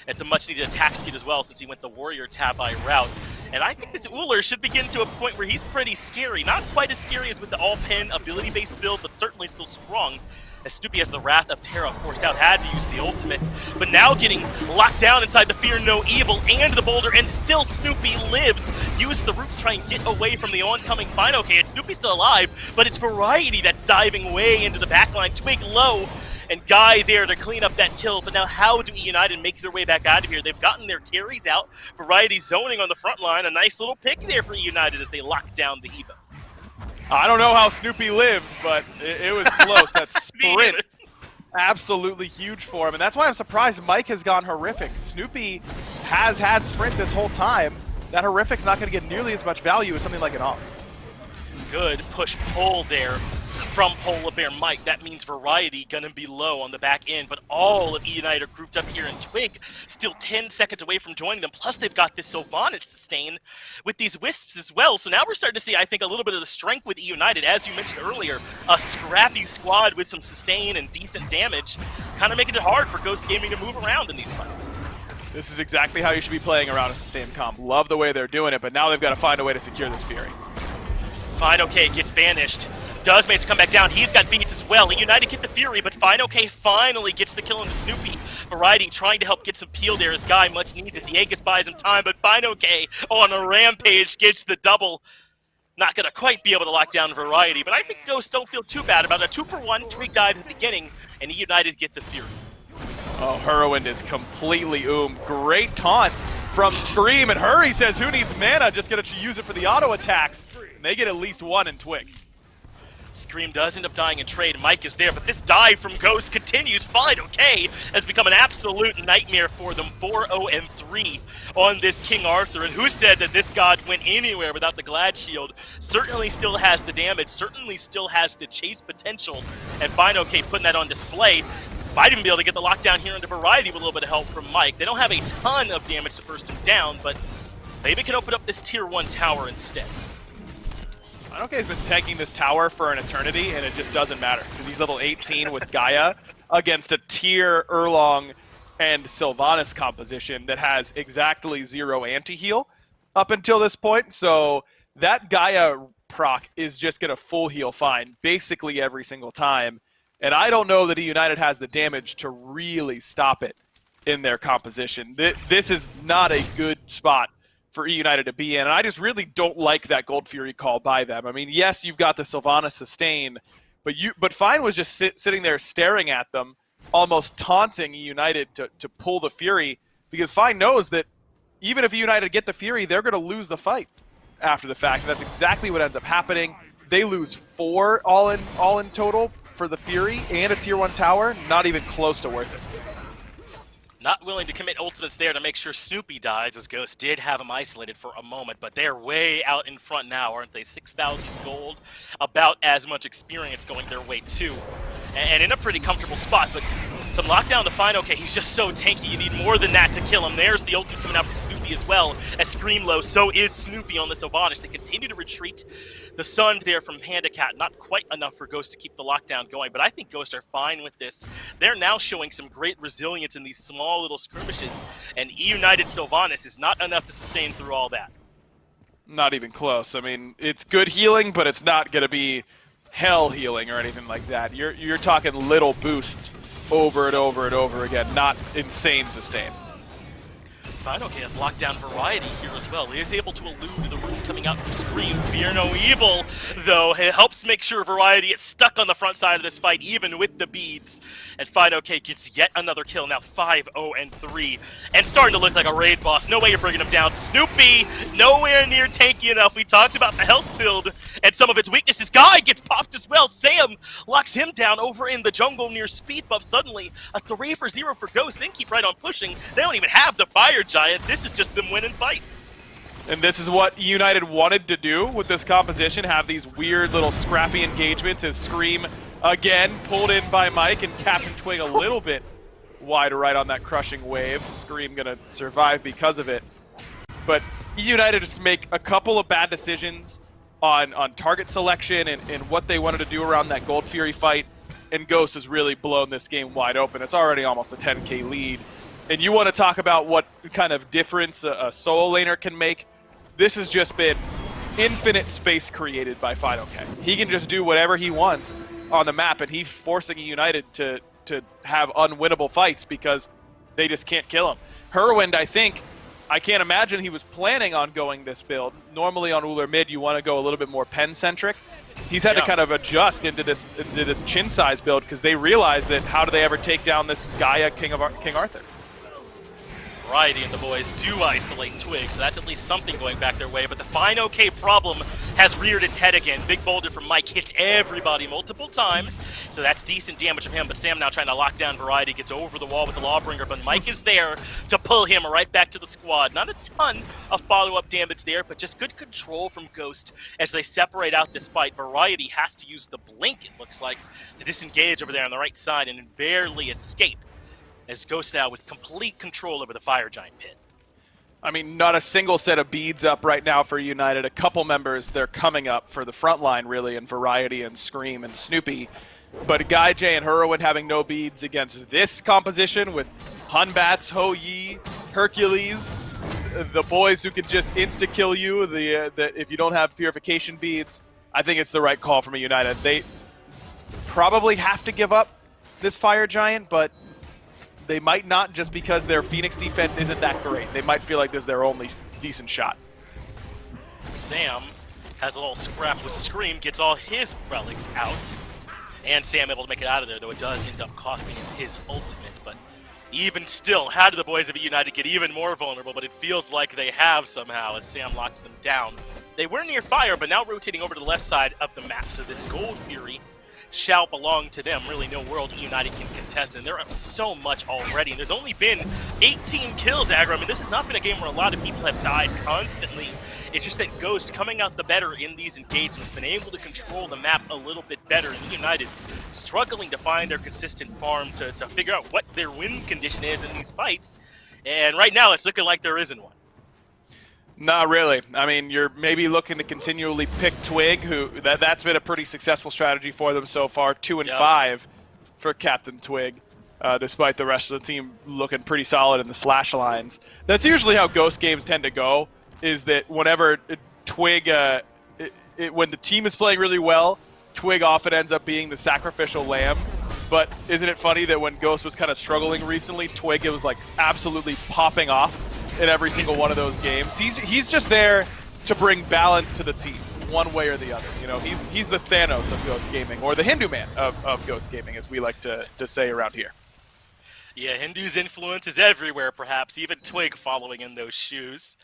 and some much-needed attack speed as well, since he went the Warrior Tabi route. And I think this Uller should begin to a point where he's pretty scary. Not quite as scary as with the all-pen ability-based build, but certainly still strong. As Snoopy has the Wrath of Terra forced out, had to use the ultimate, but now getting locked down inside the Fear No Evil and the Boulder, and still Snoopy lives. Use the root to try and get away from the oncoming Fine OK, and Snoopy's still alive, but it's Variety that's diving way into the backline. Twig low, and Guy there to clean up that kill, but now how do eUnited make their way back out of here? They've gotten their carries out, Variety zoning on the front line, a nice little pick there for eUnited as they lock down the Evo. I don't know how Snoopy lived, but it was close. That sprint, absolutely huge for him. And that's why I'm surprised Mike has gone Horrific. Snoopy has had sprint this whole time. That Horrific's not going to get nearly as much value as something like an AWP. Good push-pull there from Polar Bear Mike. That means Variety gonna be low on the back end, but all of eUnited are grouped up here, and Twig still 10 seconds away from joining them. Plus, they've got this Sylvanas sustain with these Wisps as well. So now we're starting to see, I think, a little bit of the strength with eUnited. As you mentioned earlier, a scrappy squad with some sustain and decent damage, kind of making it hard for Ghost Gaming to move around in these fights. This is exactly how you should be playing around a sustained comp. Love the way they're doing it, but now they've got to find a way to secure this Fury. Fine OK gets banished. Does manage to come back down. He's got beats as well. eUnited get the Fury, but Fine OK finally gets the kill on the Snoopy. Variety trying to help get some peel there as Guy much needs it. The Aegis buys him time, but Fine OK on a rampage gets the double. Not going to quite be able to lock down Variety, but I think Ghosts don't feel too bad about it. 2-for-1, Twig died at the beginning, and eUnited get the Fury. Oh, Hurwind is completely Great taunt from Scream, and Hurry says, who needs mana? Just going to use it for the auto attacks. And they get at least one in Twig. Scream does end up dying in trade. Mike is there, but this dive from Ghost continues. Fine OK has become an absolute nightmare for them. 4-0-3 on this King Arthur. And who said that this god went anywhere without the Glad Shield? Certainly still has the damage, certainly still has the chase potential. And Fine OK putting that on display. Might even be able to get the lockdown here into Variety with a little bit of help from Mike. They don't have a ton of damage to first him down, but maybe can open up this tier 1 tower instead. FineOK's been tanking this tower for an eternity, and it just doesn't matter, because he's level 18 with Gaia against a tier Erlong and Sylvanas composition that has exactly 0 anti-heal up until this point, so that Gaia proc is just going to full heal Fine basically every single time, and I don't know that eUnited has the damage to really stop it in their composition. This is not a good spot for eUnited to be in, and I just really don't like that Gold Fury call by them. I mean, yes, you've got the Sylvanas sustain, but Fine was just sitting there staring at them, almost taunting eUnited to pull the Fury, because Fine knows that even if eUnited get the Fury, they're going to lose the fight after the fact, and that's exactly what ends up happening. They lose 4 all in total for the Fury and a tier 1 tower, not even close to worth it. Not willing to commit ultimates there to make sure Snoopy dies, as Ghost did have him isolated for a moment, but they're way out in front now, aren't they? 6,000 gold, about as much experience going their way too. And in a pretty comfortable spot, but some lockdown to FineOK. He's just so tanky, you need more than that to kill him. There's the ultimate coming out from Snoopy as well. As Scream low, so is Snoopy on the Sylvanas. They continue to retreat. The Sun there from Panda Cat, not quite enough for Ghost to keep the lockdown going, but I think Ghost are fine with this. They're now showing some great resilience in these small little skirmishes, and eUnited Sylvanas is not enough to sustain through all that. Not even close. I mean, it's good healing, but it's not going to be hell healing or anything like that. You're talking little boosts over and over and over again, not insane sustain. FineOK has lockdown variety here as well. He is able to elude the rune coming out from Scream. Fear no evil, though. It helps make sure variety is stuck on the front side of this fight, even with the beads. And FineOK gets yet another kill, now 5-0-3. And starting to look like a raid boss. No way you're bringing him down. Snoopy, nowhere near tanky enough. We talked about the health build and some of its weaknesses. Guy gets popped as well. Sam locks him down over in the jungle near speed buff. Suddenly, a 3-for-0 for Ghost. Then keep right on pushing. They don't even have the fire giant. This is just them winning fights. And this is what eUnited wanted to do with this composition, have these weird little scrappy engagements as Scream, again, pulled in by Mike, and Captain Twig a little bit wider right on that crushing wave. Scream gonna survive because of it. But eUnited just make a couple of bad decisions on target selection and what they wanted to do around that Gold Fury fight, and Ghost has really blown this game wide open. It's already almost a 10k lead. And you want to talk about what kind of difference a solo laner can make? This has just been infinite space created by FineOK. He can just do whatever he wants on the map, and he's forcing eUnited to have unwinnable fights because they just can't kill him. Herwind, I can't imagine he was planning on going this build. Normally on Uller mid, you want to go a little bit more pen-centric. He's had to kind of adjust into this chin size build because they realized that how do they ever take down this Gaia King Arthur? Variety and the boys do isolate Twig, so that's at least something going back their way. But the FineOK problem has reared its head again. Big boulder from Mike hits everybody multiple times, so that's decent damage from him. But Sam now trying to lock down Variety, gets over the wall with the Lawbringer, but Mike is there to pull him right back to the squad. Not a ton of follow-up damage there, but just good control from Ghost as they separate out this fight. Variety has to use the blink, it looks like, to disengage over there on the right side and barely escape, as Ghost now with complete control over the Fire Giant pit. I mean, not a single set of beads up right now for United. A couple members, they're coming up for the front line, really, in Variety and Scream and Snoopy. But Guy J and Heroin having no beads against this composition with Hunbats, Ho Yi, Hercules, the boys who can just insta-kill you, if you don't have purification beads, I think it's the right call from a United. They probably have to give up this Fire Giant, but they might not, just because their Phoenix defense isn't that great. They might feel like this is their only decent shot. Sam has a little scrap with Scream, gets all his relics out, and Sam able to make it out of there, though it does end up costing him his ultimate. But even still, how do the boys of eUnited get even more vulnerable? But it feels like they have somehow, as Sam locks them down. They were near fire, but now rotating over to the left side of the map, so this Gold Fury shall belong to them. Really no world eUnited can contest, and they're up so much already. And there's only been 18 kills, Aggro. I mean, this has not been a game where a lot of people have died constantly. It's just that Ghost, coming out the better in these engagements, been able to control the map a little bit better, and eUnited struggling to find their consistent farm to figure out what their win condition is in these fights. And right now, it's looking like there isn't one. Not really. I mean, you're maybe looking to continually pick Twig, who that's been a pretty successful strategy for them so far. 2 and 5 for Captain Twig, despite the rest of the team looking pretty solid in the slash lines. That's usually how Ghost games tend to go. Is that whenever Twig, when the team is playing really well, Twig often ends up being the sacrificial lamb. But isn't it funny that when Ghost was kind of struggling recently, Twig was like absolutely popping off in every single one of those games. He's just there to bring balance to the team, one way or the other. You know, he's the Thanos of Ghost Gaming, or the Hindu man of Ghost Gaming, as we like to say around here. Yeah, Hindu's influence is everywhere, perhaps, even Twig following in those shoes.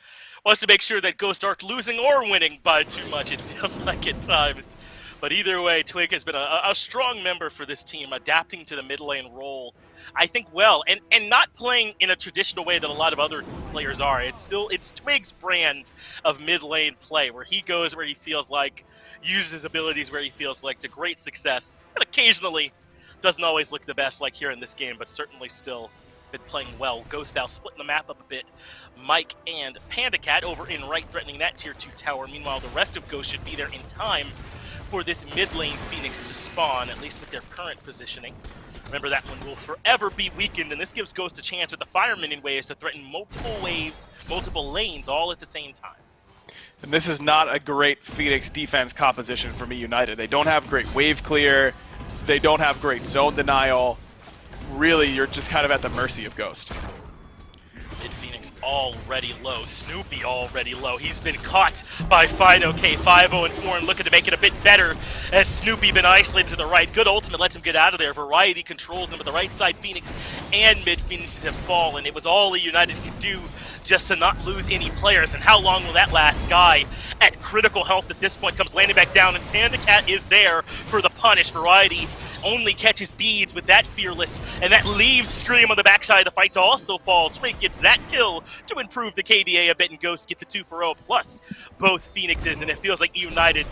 Wants to make sure that Ghost aren't losing or winning by too much, it feels like at times. But either way, Twig has been a strong member for this team, adapting to the mid lane role, I think, well, and not playing in a traditional way that a lot of other players are. It's Twig's brand of mid lane play, where he goes where he feels like, uses his abilities where he feels like, to great success, and occasionally doesn't always look the best like here in this game, but certainly still been playing well. Ghost now splitting the map up a bit. Mike and Panda Cat over in right, threatening that tier 2 tower. Meanwhile, the rest of Ghost should be there in time for this mid lane Phoenix to spawn, at least with their current positioning. Remember, that one will forever be weakened, and this gives Ghost a chance with the Fireman in waves to threaten multiple waves, multiple lanes, all at the same time. And this is not a great Phoenix defense composition for eUnited. They don't have great wave clear. They don't have great zone denial. Really, you're just kind of at the mercy of Ghost. Mid Phoenix already low. Snoopy already low. He's been caught by Fido K. 5-0-4 and looking to make it a bit better as Snoopy been isolated to the right. Good ultimate lets him get out of there. Variety controls him, but the right side Phoenix and mid Phoenix have fallen. It was all eUnited could do just to not lose any players. And how long will that last? Guy at critical health at this point comes landing back down, and Panda Cat is there for the punish. Variety only catches beads with that Fearless, and that leaves Scream on the backside of the fight to also fall. Twig gets that kill to improve the KDA a bit, and Ghost get the 2-for-0 plus both Phoenixes, and it feels like eUnited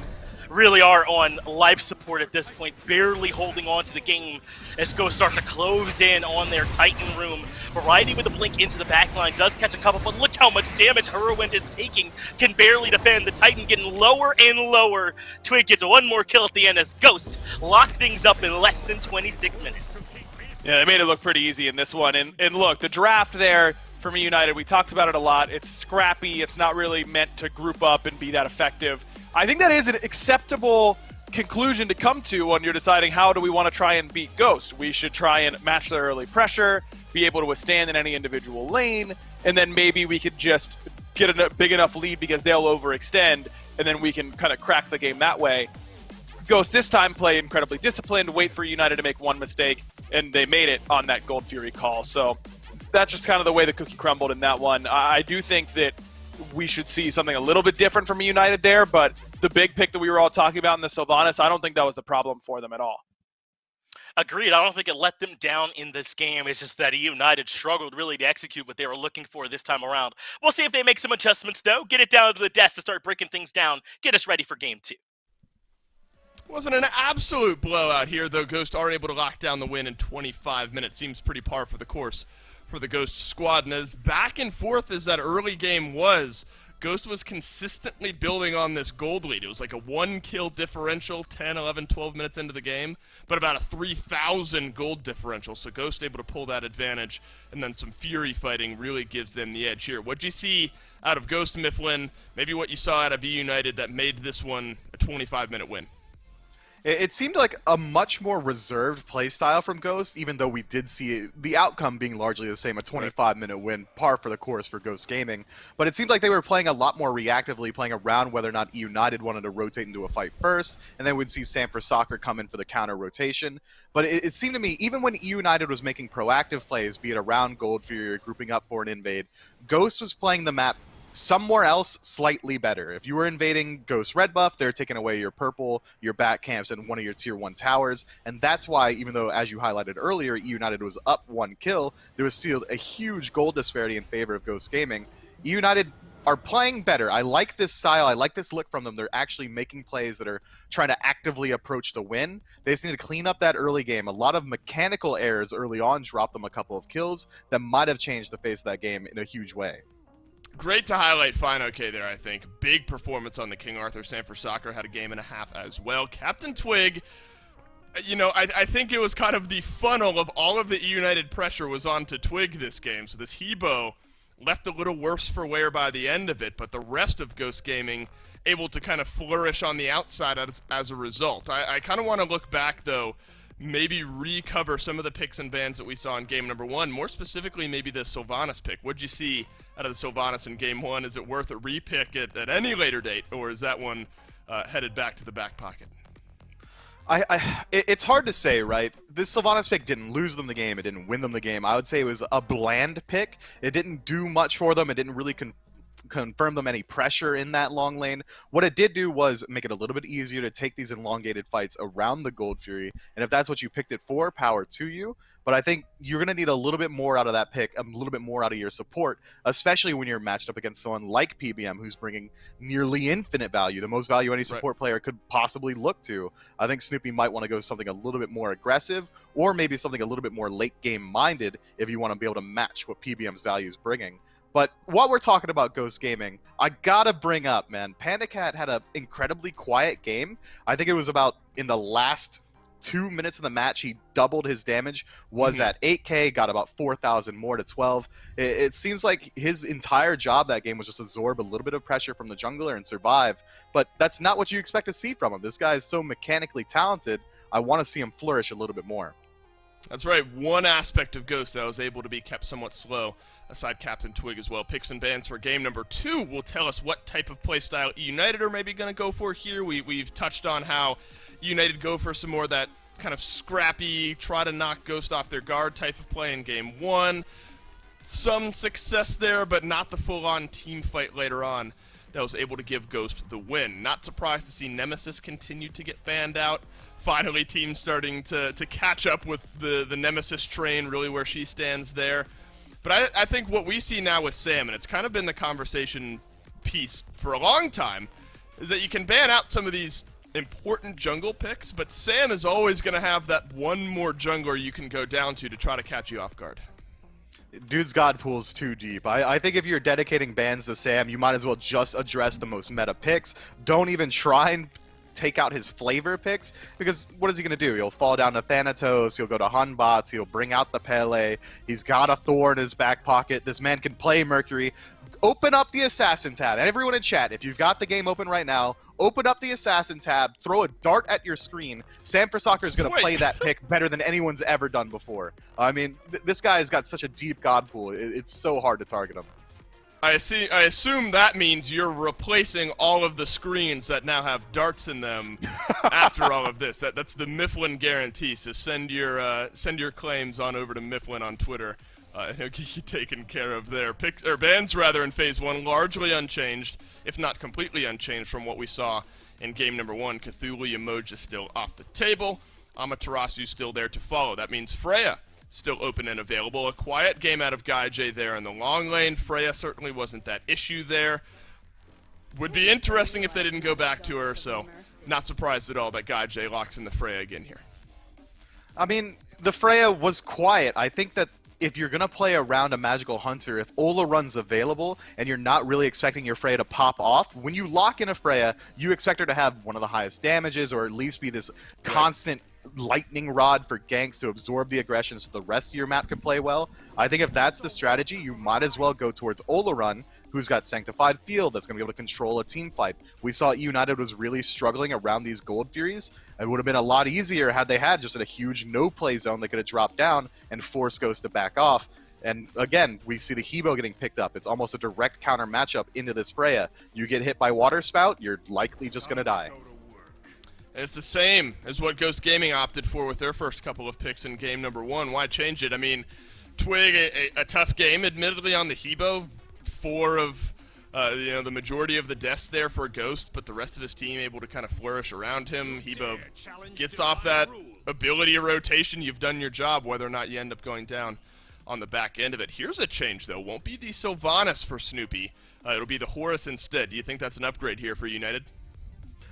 really are on life support at this point, barely holding on to the game as Ghost start to close in on their Titan room. Variety with a blink into the backline does catch a couple, but look how much damage Whirlwind is taking. Can barely defend. The Titan getting lower and lower. Twig gets one more kill at the end as Ghost lock things up in less than 26 minutes. Yeah, they made it look pretty easy in this one. And look, the draft there from eUnited, we talked about it a lot. It's scrappy. It's not really meant to group up and be that effective. I think that is an acceptable conclusion to come to when you're deciding how do we want to try and beat Ghost. We should try and match their early pressure, be able to withstand in any individual lane, and then maybe we could just get a big enough lead because they'll overextend, and then we can kind of crack the game that way. Ghost this time play incredibly disciplined, wait for United to make one mistake, and they made it on that Gold Fury call. So that's just kind of the way the cookie crumbled in that one. I do think that we should see something a little bit different from eUnited there, but the big pick that we were all talking about in the Sylvanas, I don't think that was the problem for them at all. Agreed. I don't think it let them down in this game. It's just that eUnited struggled really to execute what they were looking for this time around. We'll see if they make some adjustments, though. Get it down to the desk to start breaking things down. Get us ready for Game 2. Wasn't an absolute blowout here, though. Ghost are able to lock down the win in 25 minutes. Seems pretty par for the course for the Ghost squad. And as back and forth as that early game was, Ghost was consistently building on this gold lead. It was like a 1-kill differential 10, 11, 12 minutes into the game, but about a 3,000 gold differential. So Ghost able to pull that advantage, and then some Fury fighting really gives them the edge here. What'd you see out of Ghost Mifflin? Maybe what you saw out of eUnited that made this one a 25-minute win? It seemed like a much more reserved play style from Ghost, even though we did see the outcome being largely the same, a 25-minute win, par for the course for Ghost Gaming. But it seemed like they were playing a lot more reactively, playing around whether or not eUnited wanted to rotate into a fight first, and then we'd see Sanford Soccer come in for the counter rotation. But it seemed to me, even when eUnited was making proactive plays, be it around Gold Fury or grouping up for an invade, Ghost was playing the map somewhere else slightly better. If you were invading Ghost red buff, they're taking away your purple, your back camps, and one of your tier 1 towers. And that's why, even though, as you highlighted earlier, eUnited was up 1 kill, there was still a huge gold disparity in favor of Ghost Gaming. eUnited are playing better. I like this style. I like this look from them. They're actually making plays that are trying to actively approach the win. They just need to clean up that early game. A lot of mechanical errors early on dropped them a couple of kills that might have changed the face of that game in a huge way. Great to highlight Fine OK there, I think. Big performance on the King Arthur. Sanford Soccer had a game and a half as well. Captain Twig, you know, I think it was kind of the funnel of all of the eUnited pressure was on to Twig this game. So this Hebo left a little worse for wear by the end of it, but the rest of Ghost Gaming able to kind of flourish on the outside as a result. I kind of want to look back, though, maybe recover some of the picks and bans that we saw in game number 1, more specifically maybe the Sylvanas pick. What'd you see out of the Sylvanas in game 1? Is it worth a repick at any later date, or is that one headed back to the back pocket? It's hard to say, right? This Sylvanas pick didn't lose them the game. It didn't win them the game. I would say it was a bland pick. It didn't do much for them. It didn't really confirm them any pressure in that long lane. What it did do was make it a little bit easier to take these elongated fights around the Gold Fury. And if that's what you picked it for, power to you. But I think you're going to need a little bit more out of that pick, a little bit more out of your support, especially when you're matched up against someone like PBM who's bringing nearly infinite value, the most value any support player could possibly look to. I think Snoopy might want to go something a little bit more aggressive, or maybe something a little bit more late game minded if you want to be able to match what PBM's value is bringing. But while we're talking about Ghost Gaming, I gotta bring up, man, Panda Cat had an incredibly quiet game. I think it was about in the last 2 minutes of the match, he doubled his damage, was at 8k, got about 4,000 more to 12. It seems like his entire job that game was just absorb a little bit of pressure from the jungler and survive, but that's not what you expect to see from him. This guy is so mechanically talented, I want to see him flourish a little bit more. That's right, one aspect of Ghost that was able to be kept somewhat slow, aside Captain Twig as well. Picks and bans for game number 2 will tell us what type of playstyle eUnited are maybe going to go for here. We've touched on how eUnited go for some more of that kind of scrappy, try to knock Ghost off their guard type of play in game 1. Some success there, but not the full-on team fight later on that was able to give Ghost the win. Not surprised to see Nemesis continue to get banned out. Finally, teams starting to catch up with the Nemesis train, really where she stands there. But I think what we see now with Sam, and it's kind of been the conversation piece for a long time, is that you can ban out some of these important jungle picks, but Sam is always going to have that one more jungler you can go down to try to catch you off guard. Dude's God pool's too deep. I think if you're dedicating bans to Sam, you might as well just address the most meta picks. Don't even try and take out his flavor picks, because what is he going to do? He'll fall down to Thanatos, he'll go to Hunbots, he'll bring out the Pele, he's got a Thor in his back pocket, this man can play Mercury. Open up the Assassin tab, and everyone in chat, if you've got the game open right now, open up the Assassin tab, throw a dart at your screen. Sam for Soccer is going to play that pick better than anyone's ever done before. I mean, this guy has got such a deep God pool, it's so hard to target him. I assume that means you're replacing all of the screens that now have darts in them after all of this. That's the Mifflin guarantee. So send your claims on over to Mifflin on Twitter, and he'll get you taken care of there. Picks or bans rather in Phase 1 largely unchanged, if not completely unchanged from what we saw in game number 1. Cthulhu Emoji still off the table. Amaterasu still there to follow. That means Freya still open and available. A quiet game out of Guy J there in the long lane. Freya certainly wasn't that issue there. Would be interesting if they didn't go back to her, so not surprised at all that Guy J locks in the Freya again here. I mean, the Freya was quiet. I think that if you're going to play around a Magical Hunter, if Ola runs available and you're not really expecting your Freya to pop off, when you lock in a Freya, you expect her to have one of the highest damages, or at least be this constant lightning rod for ganks to absorb the aggression so the rest of your map can play well. I think if that's the strategy, you might as well go towards Olarun, who's got Sanctified Field that's going to be able to control a team fight. We saw eUnited was really struggling around these Gold Furies. It would have been a lot easier had they had just a huge no-play zone they could have dropped down and forced Ghost to back off. And again, we see the Hebo getting picked up. It's almost a direct counter matchup into this Freya. You get hit by Water Spout, you're likely just going to die. And it's the same as what Ghost Gaming opted for with their first couple of picks in game number 1. Why change it? I mean, Twig, a tough game, admittedly, on the Hebo. 4 of the majority of the deaths there for Ghost, but the rest of his team able to kind of flourish around him. Hebo gets off that ability rotation. You've done your job, whether or not you end up going down on the back end of it. Here's a change, though. Won't be the Sylvanas for Snoopy. It'll be the Horus instead. Do you think that's an upgrade here for United?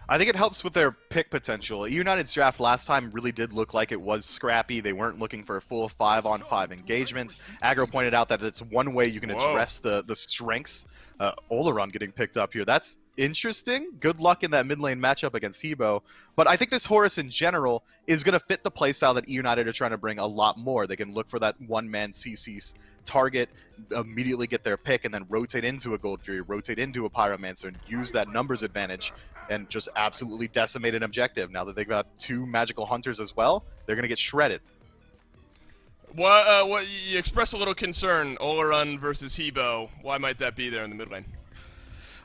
I think it helps with their pick potential. eUnited's draft last time really did look like it was scrappy. They weren't looking for full 5-on-5 engagements. Aggro pointed out that it's one way you can address the strengths. Oleron getting picked up here. That's interesting. Good luck in that mid lane matchup against Hebo. But I think this Horus in general is going to fit the playstyle that eUnited are trying to bring a lot more. They can look for that one-man CC target, immediately get their pick, and then rotate into a Gold Fury, rotate into a Pyromancer, and use that numbers advantage and just absolutely decimate an objective. Now that they've got 2 magical hunters as well, they're going to get shredded. What you express a little concern, Oleron versus Hebo. Why might that be there in the mid lane?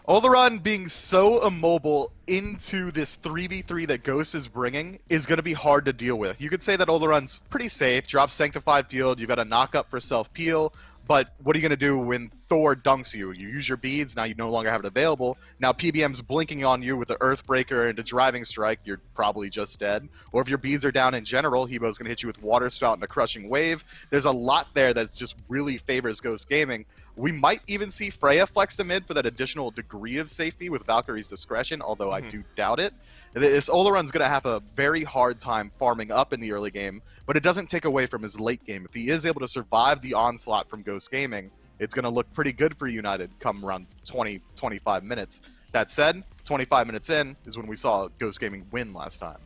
Oleron being so immobile into this 3v3 that Ghost is bringing is going to be hard to deal with. You could say that Oleron's pretty safe, drops Sanctified Field, you've got a knock up for self-peel, but what are you going to do when Thor dunks you? You use your beads, now you no longer have it available. Now PBM's blinking on you with the Earthbreaker and a Driving Strike, you're probably just dead. Or if your beads are down in general, Hebo's going to hit you with Water Spout and a Crushing Wave. There's a lot there that just really favors Ghost Gaming. We might even see Freya flex to mid for that additional degree of safety with Valkyrie's Discretion, although I do doubt it. This Oleron's going to have a very hard time farming up in the early game, but it doesn't take away from his late game. If he is able to survive the onslaught from Ghost Gaming, it's going to look pretty good for United come around 20-25 minutes. That said, 25 minutes in is when we saw Ghost Gaming win last time.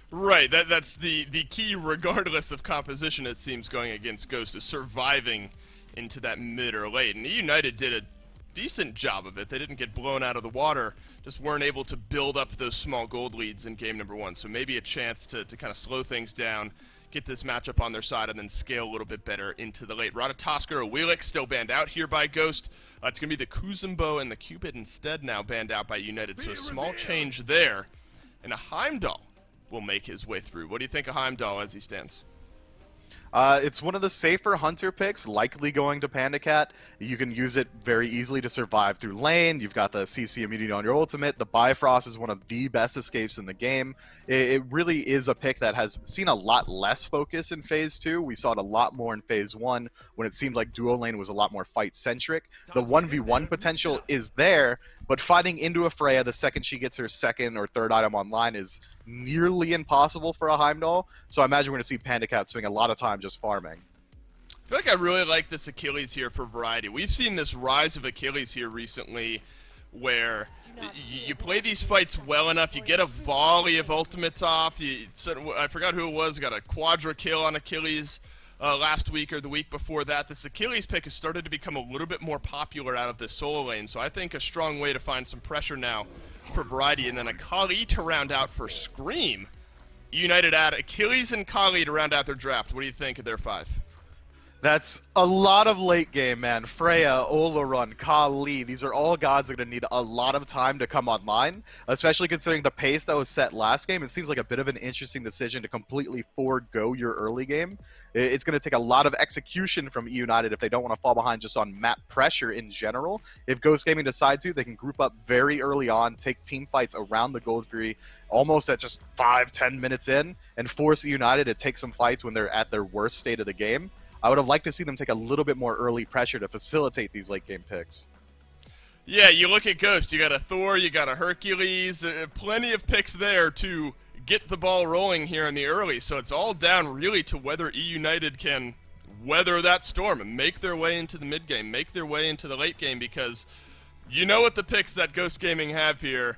Right, that's the key regardless of composition, it seems, going against Ghost, is surviving into that mid or late. And eUnited did a decent job of it. They didn't get blown out of the water, just weren't able to build up those small gold leads in game number 1. So maybe a chance to kind of slow things down, get this matchup on their side, and then scale a little bit better into the late. Ratatoskr or Wheelix still banned out here by Ghost. It's going to be the Kuzumbo and the Cupid instead now banned out by United. So a small change there. And a Heimdall will make his way through. What do you think of Heimdall as he stands? It's one of the safer hunter picks, likely going to Panda Cat. You can use it very easily to survive through lane. You've got the CC immunity on your ultimate. The Bifrost is one of the best escapes in the game. It really is a pick that has seen a lot less focus in Phase 2. We saw it a lot more in Phase 1 when it seemed like duo lane was a lot more fight-centric. The 1v1 potential is there, but fighting into a Freya the second she gets her second or third item online is nearly impossible for a Heimdall. So I imagine we're going to see Panda Cat spending a lot of time just farming. I feel like I really like this Achilles here for variety. We've seen this rise of Achilles here recently where you play these fights well enough, you get a volley of ultimates off. I forgot who it was, got a quadra kill on Achilles last week or the week before that. This Achilles pick has started to become a little bit more popular out of this solo lane, so I think a strong way to find some pressure now for variety, and then a Kali to round out for Scream. United add Achilles and Kali to round out their draft. What do you think of their 5? That's a lot of late game, man. Freya, Oleron, Kali, these are all gods that are going to need a lot of time to come online, especially considering the pace that was set last game. It seems like a bit of an interesting decision to completely forego your early game. It's going to take a lot of execution from eUnited if they don't want to fall behind just on map pressure in general. If Ghost Gaming decide to, they can group up very early on, take team fights around the Gold Fury almost at just 5-10 minutes in, and force eUnited to take some fights when they're at their worst state of the game. I would have liked to see them take a little bit more early pressure to facilitate these late game picks. Yeah, you look at Ghost, you got a Thor, you got a Hercules, plenty of picks there to get the ball rolling here in the early, so it's all down really to whether eUnited can weather that storm and make their way into the mid game, make their way into the late game, because you know what the picks that Ghost Gaming have here,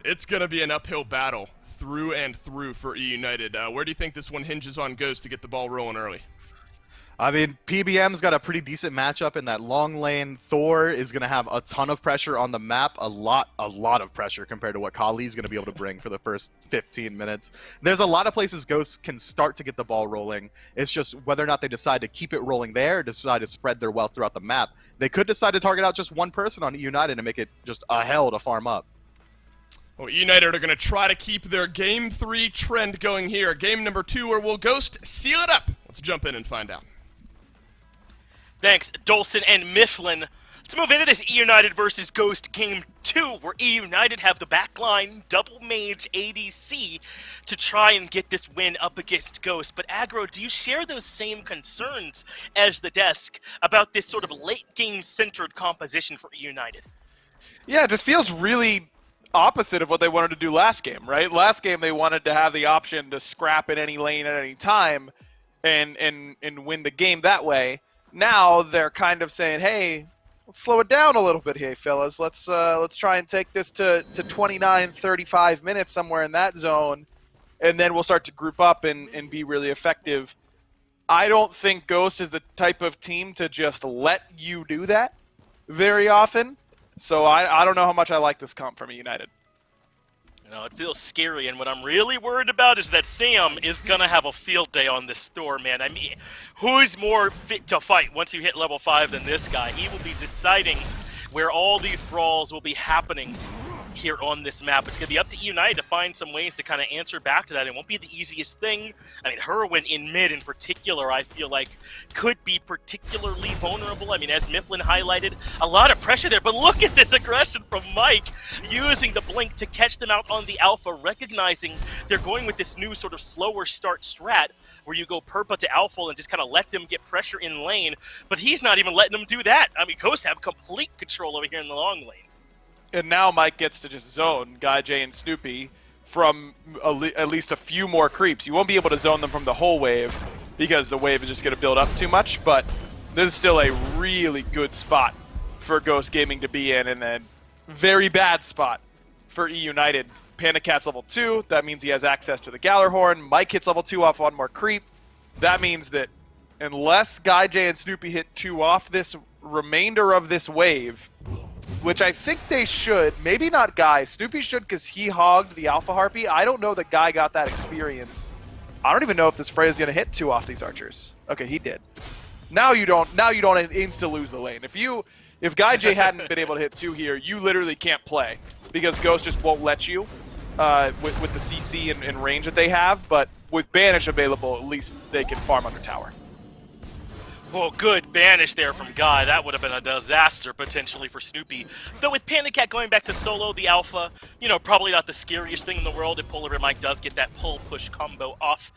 it's going to be an uphill battle through and through for eUnited. Where do you think this one hinges on Ghost to get the ball rolling early? I mean, PBM's got a pretty decent matchup in that long lane. Thor is going to have a ton of pressure on the map, a lot of pressure compared to what Kali's going to be able to bring for the first 15 minutes. There's a lot of places Ghosts can start to get the ball rolling. It's just whether or not they decide to keep it rolling there or decide to spread their wealth throughout the map. They could decide to target out just one person on eUnited and make it just a hell to farm up. Well, United are going to try to keep their Game 3 trend going here. Game number 2, where will Ghost seal it up? Let's jump in and find out. Thanks, Dolson and Mifflin. Let's move into this eUnited versus Ghost Game 2, where eUnited have the backline double mage ADC to try and get this win up against Ghost. But Aggro, do you share those same concerns as the desk about this sort of late game centered composition for eUnited? Yeah, it just feels really opposite of what they wanted to do last game, right? Last game they wanted to have the option to scrap in any lane at any time and win the game that way. Now they're kind of saying, hey, let's slow it down a little bit here, fellas. Let's try and take this to 29, 35 minutes, somewhere in that zone, and then we'll start to group up and be really effective. I don't think Ghost is the type of team to just let you do that very often. So I don't know how much I like this comp from eUnited. You know, it feels scary, and what I'm really worried about is that Sam is going to have a field day on this store, man. I mean, who's more fit to fight once you hit level 5 than this guy? He will be deciding where all these brawls will be happening here on this map. It's going to be up to eUnited to find some ways to kind of answer back to that. It won't be the easiest thing. I mean, Herwin in mid in particular, I feel like could be particularly vulnerable. I mean, as Mifflin highlighted, a lot of pressure there, but look at this aggression from Mike, using the blink to catch them out on the alpha, recognizing they're going with this new sort of slower start strat where you go purpa to alpha and just kind of let them get pressure in lane, but he's not even letting them do that. I mean, Ghost have complete control over here in the long lane. And now Mike gets to just zone Guy J and Snoopy from at least a few more creeps. You won't be able to zone them from the whole wave because the wave is just going to build up too much, but this is still a really good spot for Ghost Gaming to be in, and a very bad spot for eUnited. Panda Cat's level 2, that means he has access to the Gallarhorn. Mike hits level 2 off one more creep. That means that unless Guy J and Snoopy hit 2 off this remainder of this wave, which I think they should. Maybe not Guy. Snoopy should because he hogged the Alpha Harpy. I don't know that Guy got that experience. I don't even know if this Freya's going to hit 2 off these archers. Okay, he did. Now you don't insta lose the lane. If Guy J hadn't been able to hit 2 here, you literally can't play because Ghost just won't let you with the CC and range that they have. But with Banish available, at least they can farm under tower. Oh, good banish there from Guy. That would have been a disaster, potentially, for Snoopy. Though with Panda Cat going back to solo the alpha, you know, probably not the scariest thing in the world if Polar Bear Mike does get that pull-push combo off.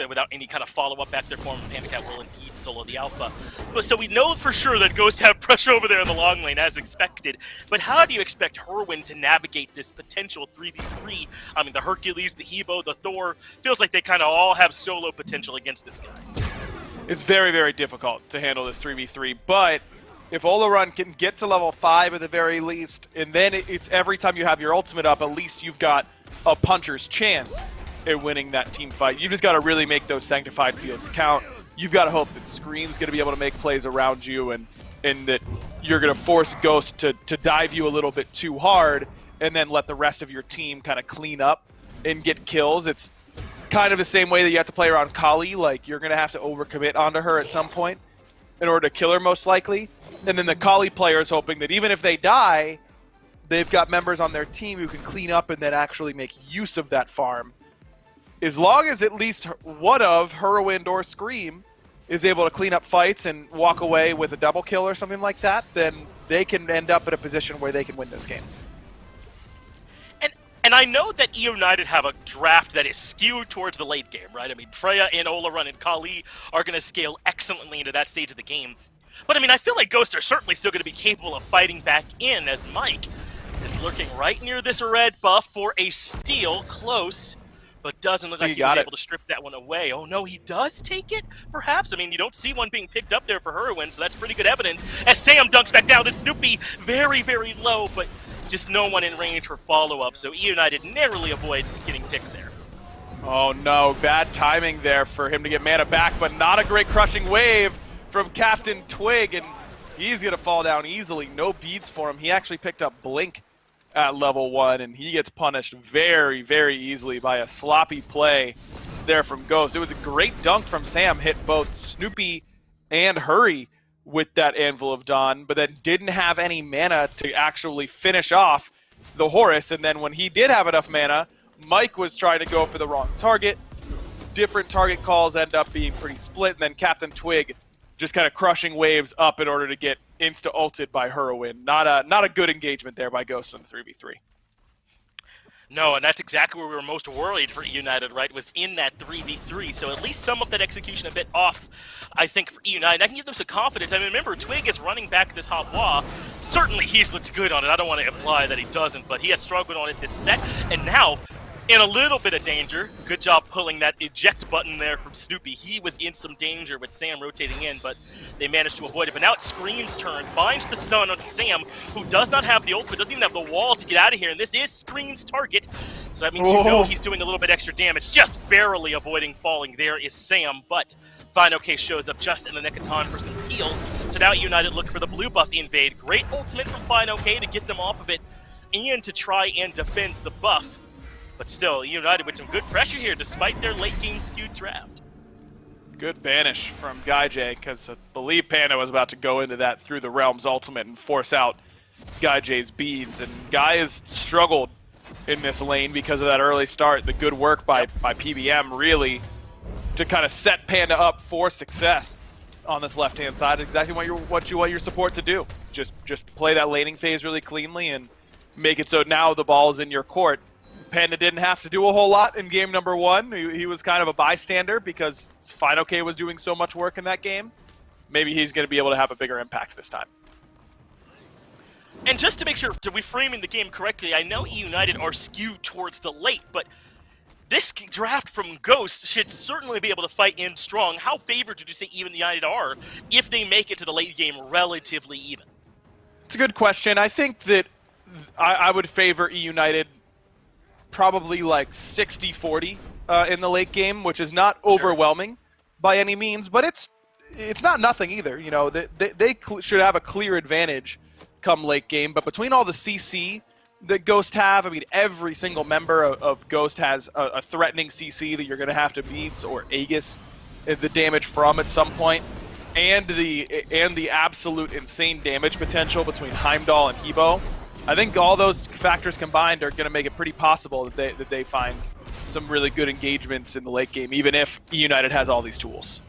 Without any kind of follow-up back there for him, Panda Cat will indeed solo the alpha. But so we know for sure that Ghost have pressure over there in the long lane, as expected. But how do you expect Herwin to navigate this potential 3v3? I mean, the Hercules, the Hebo, the Thor, feels like they kind of all have solo potential against this guy. It's very, very difficult to handle this 3v3, but if Olaron can get to level 5 at the very least, and then it's every time you have your ultimate up, at least you've got a puncher's chance at winning that team fight. You just got to really make those sanctified fields count. You've got to hope that Scream's going to be able to make plays around you and that you're going to force Ghost to dive you a little bit too hard and then let the rest of your team kind of clean up and get kills. It's kind of the same way that you have to play around Kali. Like, you're going to have to overcommit onto her at some point in order to kill her, most likely. And then the Kali player is hoping that even if they die, they've got members on their team who can clean up and then actually make use of that farm. As long as at least one of Herwind or Scream is able to clean up fights and walk away with a double kill or something like that, then they can end up in a position where they can win this game. And I know that eUnited have a draft that is skewed towards the late game, right? I mean, Freya and Olaron and Kali are going to scale excellently into that stage of the game. But I mean, I feel like Ghosts are certainly still going to be capable of fighting back in, as Mike is lurking right near this red buff for a steal, close, but doesn't look like he was able to strip that one away. Oh no, he does take it, perhaps? I mean, you don't see one being picked up there for Herwin, so that's pretty good evidence. As Sam dunks back down, this Snoopy very, very low, but just no one in range for follow-up, so eUnited narrowly avoid getting picked there. Oh no, bad timing there for him to get mana back, but not a great crushing wave from Captain Twig, and he's going to fall down easily. No beads for him. He actually picked up Blink at level 1, and he gets punished very, very easily by a sloppy play there from Ghost. It was a great dunk from Sam, hit both Snoopy and Hurry with that Anvil of Dawn, but then didn't have any mana to actually finish off the Horus. And then when he did have enough mana, Mike was trying to go for the wrong target. Different target calls end up being pretty split, and then Captain Twig just kind of crushing waves up in order to get insta-ulted by Herwin. Not a good engagement there by Ghost on the 3v3. No, and that's exactly where we were most worried for eUnited, right, was in that 3v3. So at least some of that execution a bit off, I think, for eUnited. I can give them some confidence. I mean, remember, Twig is running back this hot wall, certainly he's looked good on it. I don't want to imply that he doesn't, but he has struggled on it this set, and now in a little bit of danger. Good job pulling that eject button there from Snoopy. He was in some danger with Sam rotating in, but they managed to avoid it. But now it's Scream's turn. Finds the stun on Sam, who does not have the ultimate, doesn't even have the wall to get out of here. And this is Scream's target. So that means you know he's doing a little bit extra damage. Just barely avoiding falling. There is Sam, but Fine shows up just in the nick of time for some heal. So now United look for the blue buff invade. Great ultimate from Fine to get them off of it and to try and defend the buff. But still, United with some good pressure here despite their late game skewed draft. Good banish from GuyJ, because I believe Panda was about to go into that through the Realm's ultimate and force out GuyJ's beads. And Guy has struggled in this lane because of that early start. The good work by PBM really to kind of set Panda up for success on this left-hand side. Exactly what you want your support to do. Just play that laning phase really cleanly and make it so now the ball is in your court. Panda didn't have to do a whole lot in game number one. He was kind of a bystander because Fine was doing so much work in that game. Maybe he's going to be able to have a bigger impact this time. And just to make sure we're framing the game correctly, I know eUnited are skewed towards the late, but this draft from Ghost should certainly be able to fight in strong. How favored did you say even United are if they make it to the late game relatively even? It's a good question. I think that I would favor eUnited probably like 60-40 in the late game, which is not overwhelming by any means, but it's not nothing either. You know, they should have a clear advantage come late game, but between all the CC that Ghost have, I mean, every single member of Ghost has a threatening CC that you're going to have to beat or Aegis the damage from at some point, and the absolute insane damage potential between Heimdall and Hebo. I think all those factors combined are going to make it pretty possible that they find some really good engagements in the late game, even if eUnited has all these tools.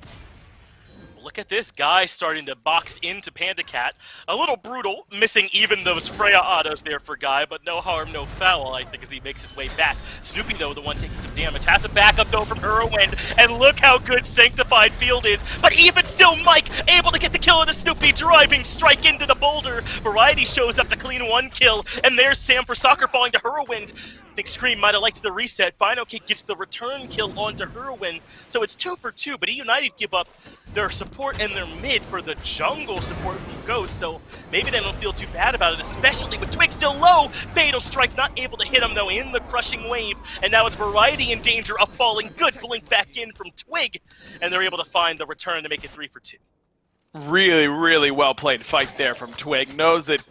Look at this guy starting to box into Panda Cat. A little brutal, missing even those Freya autos there for Guy, but no harm, no foul, I think, as he makes his way back. Snoopy, though, the one taking some damage, has a backup, though, from Whirlwind, and look how good Sanctified Field is. But even still, Mike able to get the kill on the Snoopy, driving strike into the boulder. Variety shows up to clean one kill, and there's Sam for Soccer falling to Whirlwind. I think Scream might have liked the reset. Final Kick gets the return kill onto Whirlwind, so it's 2 for 2, but eUnited give up their support and their mid for the jungle support from Ghost, so maybe they don't feel too bad about it, especially with Twig still low. Fatal Strike not able to hit him, though, in the crushing wave, and now it's Variety in danger of falling. Good blink back in from Twig, and they're able to find the return to make it 3 for 2. Really, really well played fight there from Twig. Knows that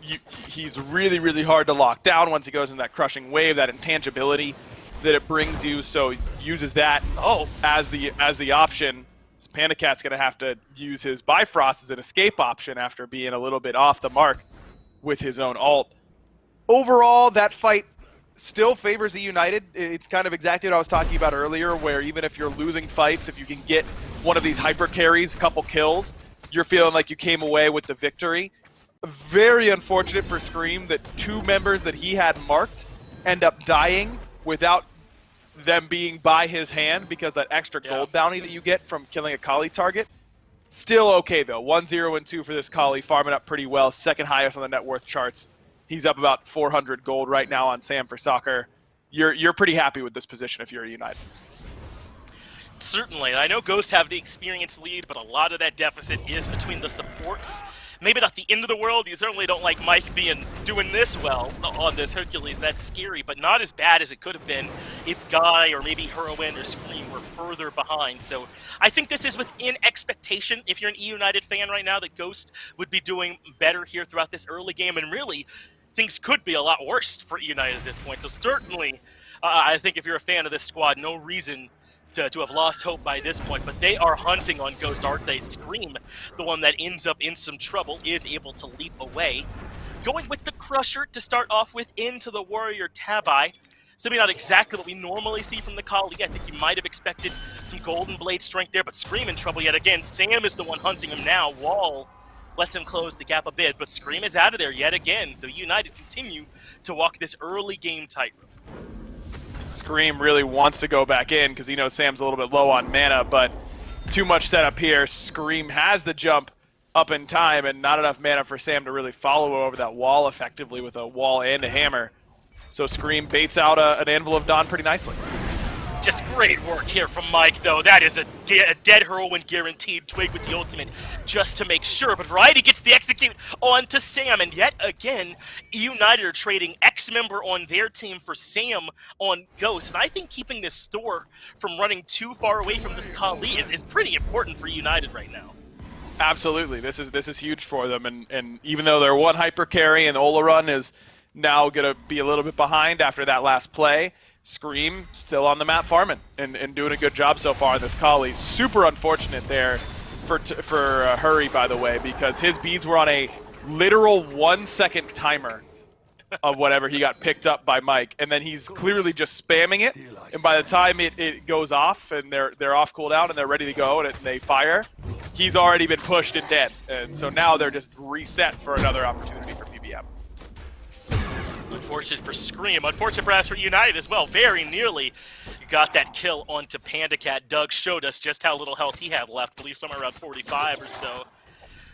he's really, really hard to lock down once he goes into that crushing wave, that intangibility that it brings you, so uses that as the option. Panda Cat's going to have to use his Bifrost as an escape option after being a little bit off the mark with his own ult. Overall, that fight still favors eUnited. It's kind of exactly what I was talking about earlier, where even if you're losing fights, if you can get one of these hyper carries, a couple kills, you're feeling like you came away with the victory. Very unfortunate for Scream that 2 members that he had marked end up dying without them being by his hand because that extra gold bounty that you get from killing a Kali target. Still okay though, 1-0 and 2 for this Kali, farming up pretty well, second highest on the net worth charts. He's up about 400 gold right now on Sam for Soccer. You're pretty happy with this position if you're United. Certainly, I know Ghosts have the experience lead, but a lot of that deficit is between the supports. Maybe not the end of the world. You certainly don't like Mike doing this well on this Hercules. That's scary, but not as bad as it could have been if Guy or maybe Whirlwind or Scream were further behind. So I think this is within expectation. If you're an eUnited fan right now, that Ghost would be doing better here throughout this early game, and really things could be a lot worse for eUnited at this point. So certainly, I think if you're a fan of this squad, no reason to have lost hope by this point, but they are hunting on Ghost, aren't they? Scream, the one that ends up in some trouble, is able to leap away. Going with the Crusher to start off with into the Warrior Tabi. Something not exactly what we normally see from the Kali. I think you might have expected some Golden Blade strength there, but Scream in trouble yet again. Sam is the one hunting him now. Wall lets him close the gap a bit, but Scream is out of there yet again, so United continue to walk this early game tightrope. Scream really wants to go back in because he knows Sam's a little bit low on mana, but too much setup here. Scream has the jump up in time, and not enough mana for Sam to really follow over that wall effectively with a wall and a hammer. So Scream baits out an Anvil of Dawn pretty nicely. Just great work here from Mike, though. That is a dead Heroine guaranteed Twig with the ultimate just to make sure. But Variety gets the execute onto Sam, and yet again, eUnited are trading X-Member on their team for Sam on Ghost. And I think keeping this Thor from running too far away from this Kali is pretty important for eUnited right now. Absolutely, this is huge for them, and even though they're one hyper carry and Ola Run is now gonna be a little bit behind after that last play, Scream still on the map farming and doing a good job so far in this Kali. Super unfortunate there for Hurry, by the way, because his beads were on a literal 1 second timer of whatever he got picked up by Mike, and then he's clearly just spamming it, and by the time it goes off and they're off cooldown and they're ready to go and they fire, he's already been pushed and dead, and so now they're just reset for another opportunity for PBM. Unfortunate for Scream, unfortunate perhaps for United as well. Very nearly got that kill onto Panda Cat. Doug showed us just how little health he had left, I believe somewhere around 45 or so.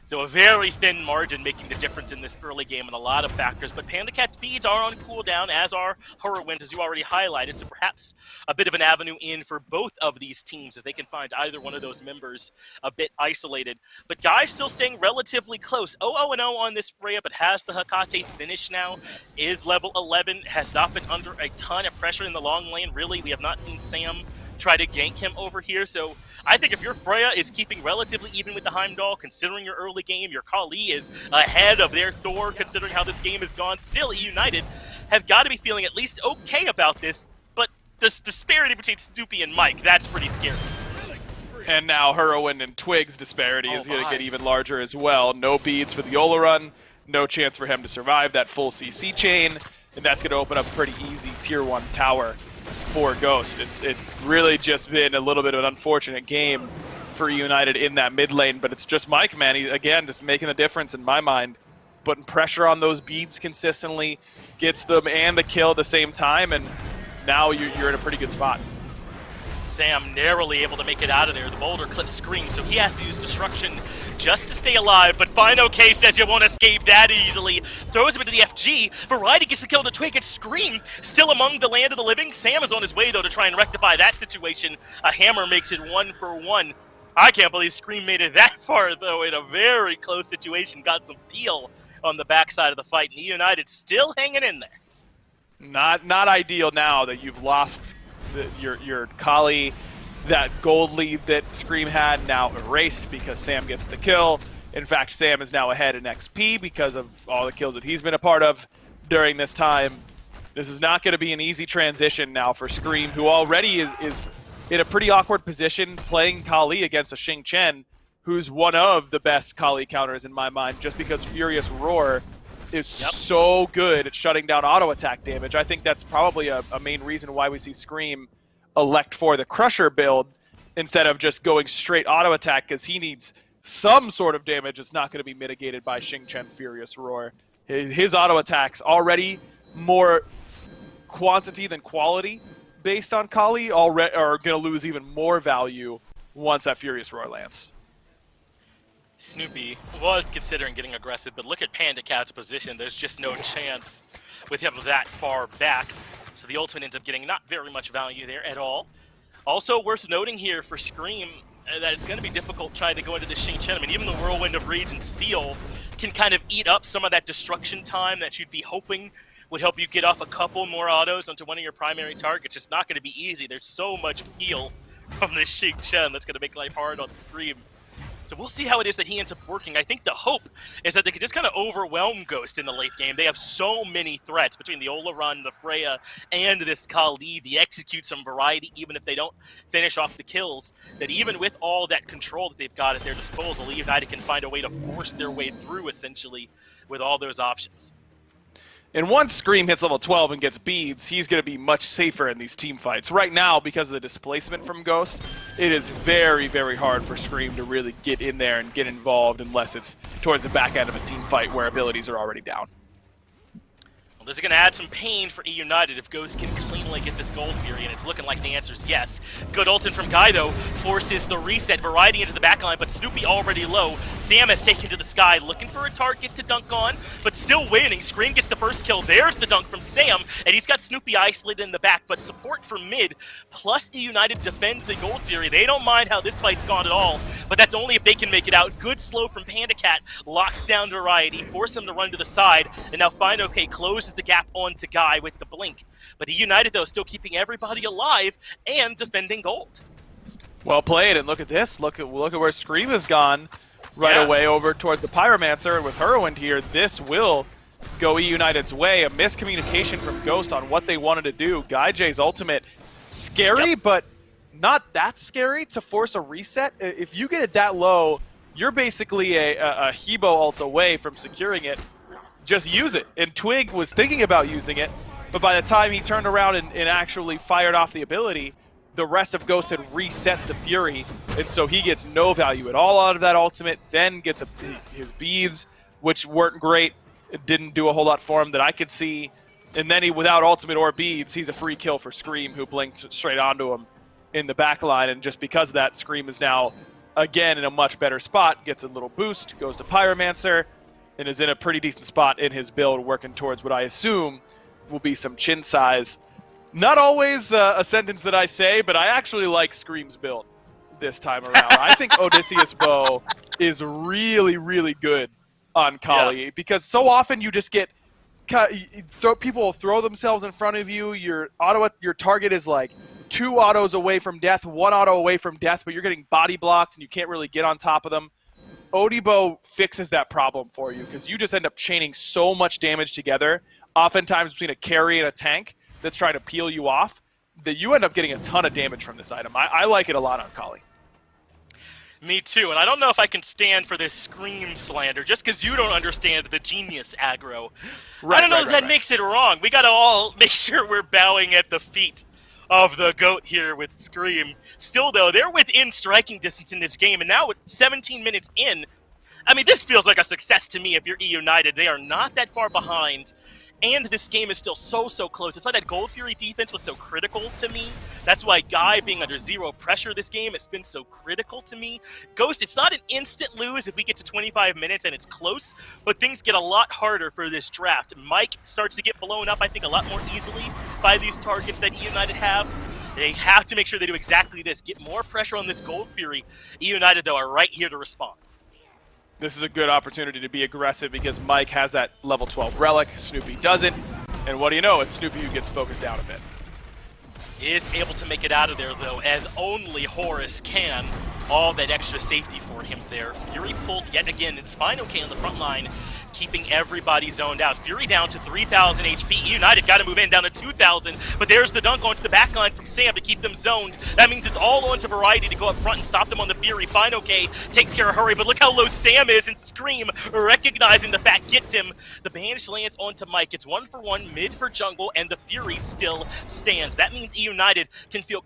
So a very thin margin making the difference in this early game in a lot of factors. But Panda Cat's beads are on cooldown, as are Heroines, as you already highlighted. So perhaps a bit of an avenue in for both of these teams if they can find either one of those members a bit isolated. But Guy's still staying relatively close. 0-0-0 on this Freya, but has the Hekate finish now. Is level 11, has not been under a ton of pressure in the long lane. Really, we have not seen Sam try to gank him over here. So I think if your Freya is keeping relatively even with the Heimdall, considering your early game, your Kali is ahead of their Thor, considering how this game has gone, still eUnited have got to be feeling at least okay about this. But this disparity between Snoopy and Mike, that's pretty scary. And now Heroine and Twig's disparity is going to get even larger as well. No beads for the Yola run, no chance for him to survive that full CC chain, and that's going to open up a pretty easy tier 1 tower for Ghost. It's really just been a little bit of an unfortunate game for United in that mid lane, but it's just Mike, man. He, again, just making the difference in my mind, putting pressure on those beads consistently, gets them and the kill at the same time, and now you're in a pretty good spot. Sam narrowly able to make it out of there. The boulder clips Scream, so he has to use Destruction just to stay alive, but Fino K says you won't escape that easily. Throws him into the FG. Variety gets the kill to Twig and Scream still among the land of the living. Sam is on his way, though, to try and rectify that situation. A hammer makes it 1-for-1. I can't believe Scream made it that far, though, in a very close situation. Got some peel on the backside of the fight, and eUnited still hanging in there. Not ideal now that you've lost your Kali. That gold lead that Scream had now erased because Sam gets the kill. In fact, Sam is now ahead in XP because of all the kills that he's been a part of during this time. This is not going to be an easy transition now for Scream, who already is in a pretty awkward position playing Kali against a Xing Chen, who's one of the best Kali counters in my mind, just because Furious Roar is so good at shutting down auto attack damage. I think that's probably a main reason why we see Scream elect for the Crusher build instead of just going straight auto attack, because he needs some sort of damage that's not going to be mitigated by Xing Chen's Furious Roar. His auto attacks already more quantity than quality based on Kali already are going to lose even more value once that Furious Roar lands. Snoopy was considering getting aggressive, but look at Panda Cat's position. There's just no chance with him that far back. So the ultimate ends up getting not very much value there at all. Also worth noting here for Scream that it's going to be difficult trying to go into the Xing Chen. I mean, even the Whirlwind of Rage and Steel can kind of eat up some of that destruction time that you'd be hoping would help you get off a couple more autos onto one of your primary targets. It's not going to be easy. There's so much peel from this Xing Chen that's going to make life hard on Scream. So we'll see how it is that he ends up working. I think the hope is that they could just kind of overwhelm Ghost in the late game. They have so many threats between the Ola Run, the Freya, and this Kali. They execute some variety even if they don't finish off the kills, that even with all that control that they've got at their disposal, eUnited can find a way to force their way through, essentially, with all those options. And once Scream hits level 12 and gets beads, he's going to be much safer in these team fights. Right now, because of the displacement from Ghost, it is very, very hard for Scream to really get in there and get involved unless it's towards the back end of a team fight where abilities are already down. Well, this is going to add some pain for eUnited if Ghost can cleanly get this Gold Fury, and it's looking like the answer is yes. Good ultimate from Guy, though, forces the reset. Variety into the backline, but Snoopy already low. Sam has taken to the sky, looking for a target to dunk on, but still waiting. Scream gets the first kill. There's the dunk from Sam, and he's got Snoopy isolated in the back, but support from mid, plus eUnited defend the Gold Fury. They don't mind how this fight's gone at all, but that's only if they can make it out. Good slow from Panda Cat, locks down Variety, force him to run to the side, and now FineOK closes the gap onto Guy with the blink. But eUnited, though, still keeping everybody alive and defending gold. Well played, and look at this. Look at where Scream has gone right Yeah. away over towards the Pyromancer, and with Whirlwind here, this will go eUnited's way. A miscommunication from Ghost on what they wanted to do. Guy J's ultimate, scary, but not that scary to force a reset. If you get it that low, you're basically a Hebo ult away from securing it. Just use it. And Twig was thinking about using it, but by the time he turned around and actually fired off the ability, the rest of Ghost had reset the Fury, and so he gets no value at all out of that ultimate, then gets his beads, which weren't great. It didn't do a whole lot for him that I could see. And then he, without ultimate or beads, he's a free kill for Scream, who blinked straight onto him in the back line. And just because of that, Scream is now, again, in a much better spot, gets a little boost, goes to Pyromancer, and is in a pretty decent spot in his build, working towards what I assume will be some chin size. Not always a sentence that I say, but I actually like Scream's build this time around. I think Odysseus Bow is really, really good on Kali, because so often you just get people will throw themselves in front of you. Your target is like 2 autos away from death, 1 auto away from death, but you're getting body blocked and you can't really get on top of them. Odibo fixes that problem for you, because you just end up chaining so much damage together, oftentimes between a carry and a tank that's trying to peel you off, that you end up getting a ton of damage from this item. I like it a lot on Kali. Me too, and I don't know if I can stand for this Scream slander, just because you don't understand the genius aggro. I don't know if that makes it wrong. We gotta all make sure we're bowing at the feet of the GOAT here with Scream. Still, though, they're within striking distance in this game, and now with 17 minutes in, I mean, this feels like a success to me if you're eUnited. They are not that far behind, and this game is still so close. That's why that Gold Fury defense was so critical to me. That's why Guy being under zero pressure this game has been so critical to me. Ghost, it's not an instant lose if we get to 25 minutes and it's close, but things get a lot harder for this draft. Mike starts to get blown up, I think, a lot more easily by these targets that eUnited have. They have to make sure they do exactly this, get more pressure on this Gold Fury. eUnited, though, are right here to respond. This is a good opportunity to be aggressive, because Mike has that level 12 relic, Snoopy doesn't, and what do you know, it's Snoopy who gets focused down a bit. Is able to make it out of there, though, as only Horus can. All that extra safety for him there. Fury pulled yet again. It's FineOK on the front line, keeping everybody zoned out. Fury down to 3,000 HP. eUnited got to move in down to 2,000, but there's the dunk onto the back line from Sam to keep them zoned. That means it's all on to Variety to go up front and stop them on the Fury. FineOK takes care of Hurry, but look how low Sam is, and Scream, recognizing the fact, gets him. The banish lands onto Mike. It's 1-for-1 mid for jungle, and the Fury still stands. That means eUnited can feel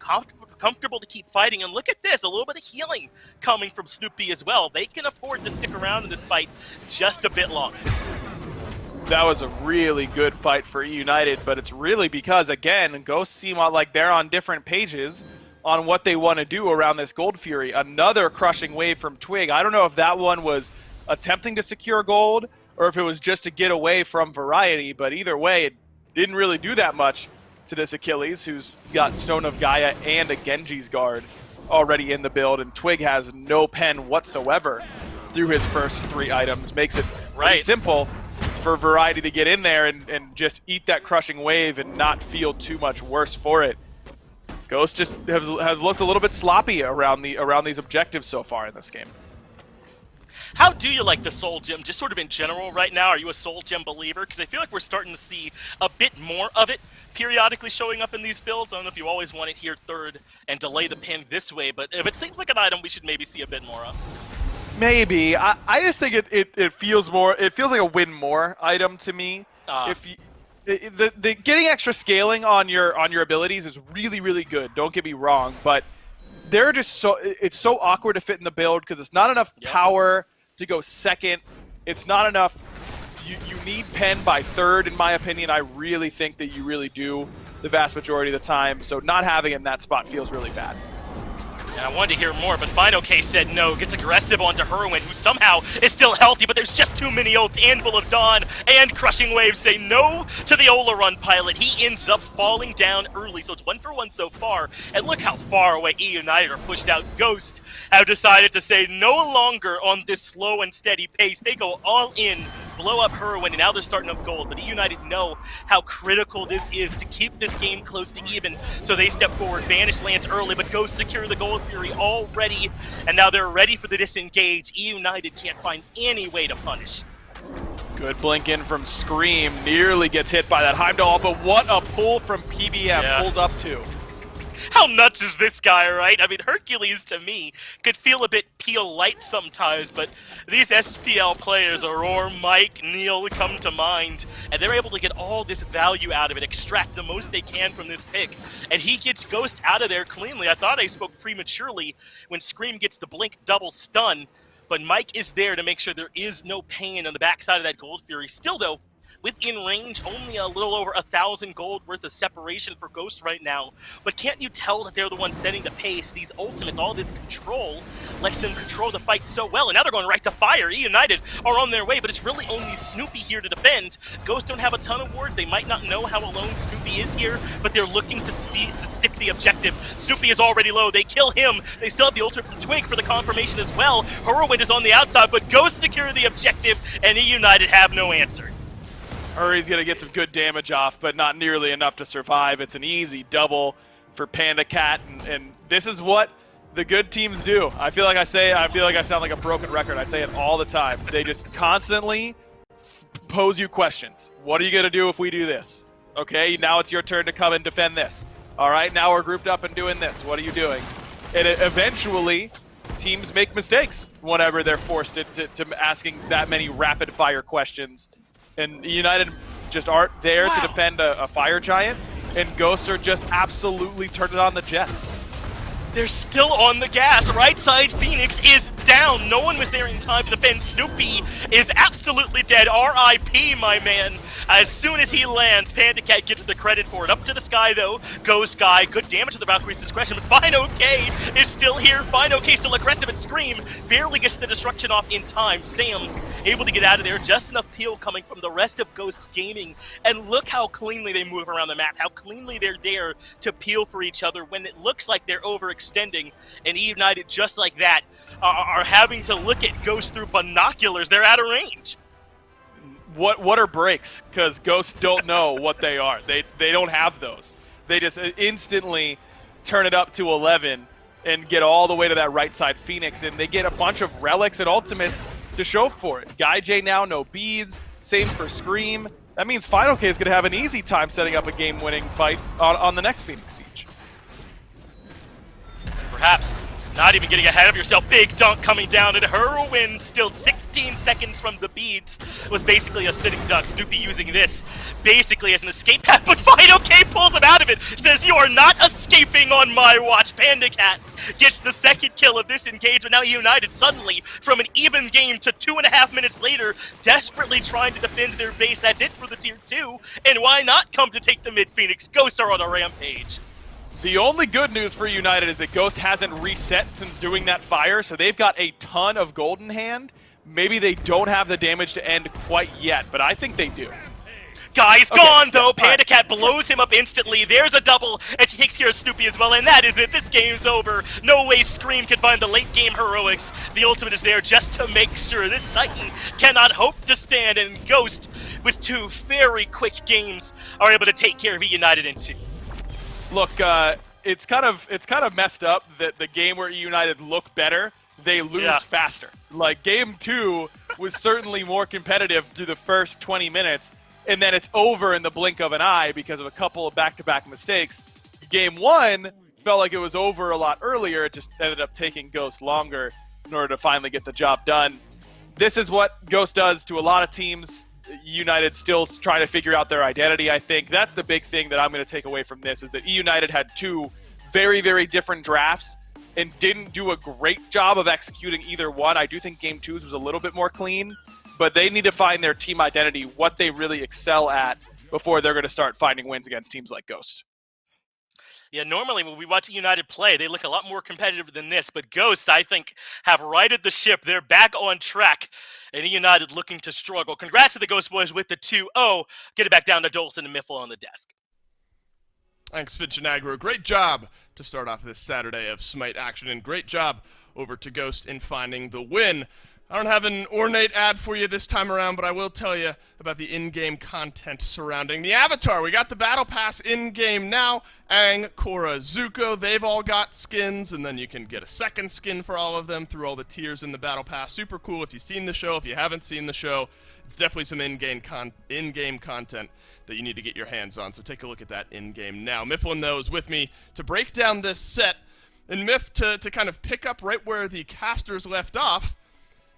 comfortable to keep fighting, and look at this, a little bit of healing coming from Snoopy as well. They can afford to stick around in this fight just a bit longer. That was a really good fight for eUnited, but it's really because, again, Ghosts seem like they're on different pages on what they want to do around this Gold Fury. Another crushing wave from Twig. I don't know if that one was attempting to secure gold or if it was just to get away from Variety, but either way, it didn't really do that much to this Achilles, who's got Stone of Gaia and a Genji's Guard already in the build, and Twig has no pen whatsoever through his first 3 items. Makes it pretty simple for Variety to get in there and just eat that crushing wave and not feel too much worse for it. Ghost just has looked a little bit sloppy around these objectives so far in this game. How do you like the Soul Gem, just sort of in general right now? Are you a Soul Gem believer? Because I feel like we're starting to see a bit more of it periodically showing up in these builds. I don't know if you always want it here third and delay the pin this way, but if it seems like an item we should maybe see a bit more of. Maybe. I just think it feels more. It feels like a win more item to me. If you, the getting extra scaling on your abilities is really good. Don't get me wrong, but they're just it's so awkward to fit in the build because it's not enough power to go second. It's not enough. You need pen by third, in my opinion. I really think that you really do the vast majority of the time. So not having it in that spot feels really bad. And I wanted to hear more, but FinoK said no. Gets aggressive onto Herwin, who somehow is still healthy, but there's just too many ults. Anvil of Dawn and Crushing Waves say no to the Ola Run pilot. He ends up falling down early, so it's 1-for-1 so far. And look how far away eUnited are pushed out. Ghost have decided to say no longer on this slow and steady pace. They go all in, blow up Herwin, and now they're starting up gold. But eUnited know how critical this is to keep this game close to even, so they step forward. Vanish lands early, but Ghost secure the Gold Fury already, and now they're ready for the disengage. eUnited can't find any way to punish. Good blink in from Scream, nearly gets hit by that Heimdall, but what a pull from PBM, pulls up two. How nuts is this guy, right? I mean, Hercules, to me, could feel a bit peel light sometimes, but these SPL players, Aurora, Mike, Neil, come to mind, and they're able to get all this value out of it, extract the most they can from this pick, and he gets Ghost out of there cleanly. I thought I spoke prematurely when Scream gets the blink double stun, but Mike is there to make sure there is no pain on the backside of that Gold Fury. Still, though, within range, only a little over 1,000 gold worth of separation for Ghost right now. But can't you tell that they're the ones setting the pace? These ultimates, all this control, lets them control the fight so well. And now they're going right to fire. eUnited are on their way, but it's really only Snoopy here to defend. Ghost don't have a ton of wards. They might not know how alone Snoopy is here, but they're looking to stick the objective. Snoopy is already low. They kill him. They still have the ultimate from Twig for the confirmation as well. Whirlwind is on the outside, but Ghost secure the objective, and eUnited have no answer. Hurry's going to get some good damage off, but not nearly enough to survive. It's an easy double for Panda Cat, and this is what the good teams do. I feel like I sound like a broken record. I say it all the time. They just constantly pose you questions. What are you going to do if we do this? Okay, now it's your turn to come and defend this. All right, now we're grouped up and doing this. What are you doing? And eventually, teams make mistakes whenever they're forced to asking that many rapid-fire questions. And United just aren't there to defend a fire giant, and Ghosts are just absolutely turning on the jets. They're still on the gas. Right side Phoenix is down. No one was there in time to defend. Snoopy is absolutely dead. R.I.P., my man. As soon as he lands, Panda Cat gets the credit for it. Up to the sky, though, goes Sky. Good damage to the Valkyrie's discretion, but FinoK is still here. FinoK still aggressive at Scream. Barely gets the destruction off in time. Sam able to get out of there. Just enough peel coming from the rest of Ghosts Gaming. And look how cleanly they move around the map. How cleanly they're there to peel for each other when it looks like they're overextending. And eUnited, just like that, are having to look at Ghosts through binoculars. They're out of range. What are breaks? Because Ghosts don't know what they are. They don't have those. They just instantly turn it up to 11 and get all the way to that right side Phoenix, and they get a bunch of relics and ultimates to show for it. Guy J now, no beads. Same for Scream. That means FinoK is going to have an easy time setting up a game-winning fight on the next Phoenix Siege. Perhaps not even getting ahead of yourself. Big dunk coming down, and Whirlwind still 16 seconds from the beads. Was basically a sitting duck. Snoopy using this basically as an escape path, but FinoK pulls him out of it. Says, you are not escaping on my watch. Panda Cat gets the second kill of this engagement. Now eUnited suddenly, from an even game to 2.5 minutes later, desperately trying to defend their base. That's it for the tier 2. And why not come to take the mid Phoenix? Ghosts are on a rampage. The only good news for United is that Ghost hasn't reset since doing that fire, so they've got a ton of gold in hand. Maybe they don't have the damage to end quite yet, but I think they do. Guy's gone, though. Panda Cat blows him up instantly. There's a double, and she takes care of Snoopy as well, and that is it. This game's over. No way Scream can find the late-game heroics. The ultimate is there just to make sure this Titan cannot hope to stand, and Ghost, with 2 very quick games, are able to take care of eUnited in 2. Look, it's kind of messed up that the game where eUnited look better, they lose faster. Like, game 2 was certainly more competitive through the first 20 minutes, and then it's over in the blink of an eye because of a couple of back-to-back mistakes. Game 1 felt like it was over a lot earlier. It just ended up taking Ghost longer in order to finally get the job done. This is what Ghost does to a lot of teams. United still trying to figure out their identity, I think. That's the big thing that I'm going to take away from this, is that eUnited had 2 very, very different drafts and didn't do a great job of executing either one. I do think Game 2's was a little bit more clean, but they need to find their team identity, what they really excel at, before they're going to start finding wins against teams like Ghost. Yeah, normally when we watch United play, they look a lot more competitive than this, but Ghost, I think, have righted the ship. They're back on track, and United looking to struggle. Congrats to the Ghost Boys with the 2-0. Get it back down to Dolson and Miffle on the desk. Thanks, Finch and Agro. Great job to start off this Saturday of SMITE action, and great job over to Ghost in finding the win. I don't have an ornate ad for you this time around, but I will tell you about the in-game content surrounding the avatar. We got the Battle Pass in-game now. Aang, Korra, Zuko, they've all got skins, and then you can get a second skin for all of them through all the tiers in the Battle Pass. Super cool. If you've seen the show, if you haven't seen the show, it's definitely some in-game content that you need to get your hands on, so take a look at that in-game now. Mifflin, though, is with me to break down this set, and Miff, to kind of pick up right where the casters left off.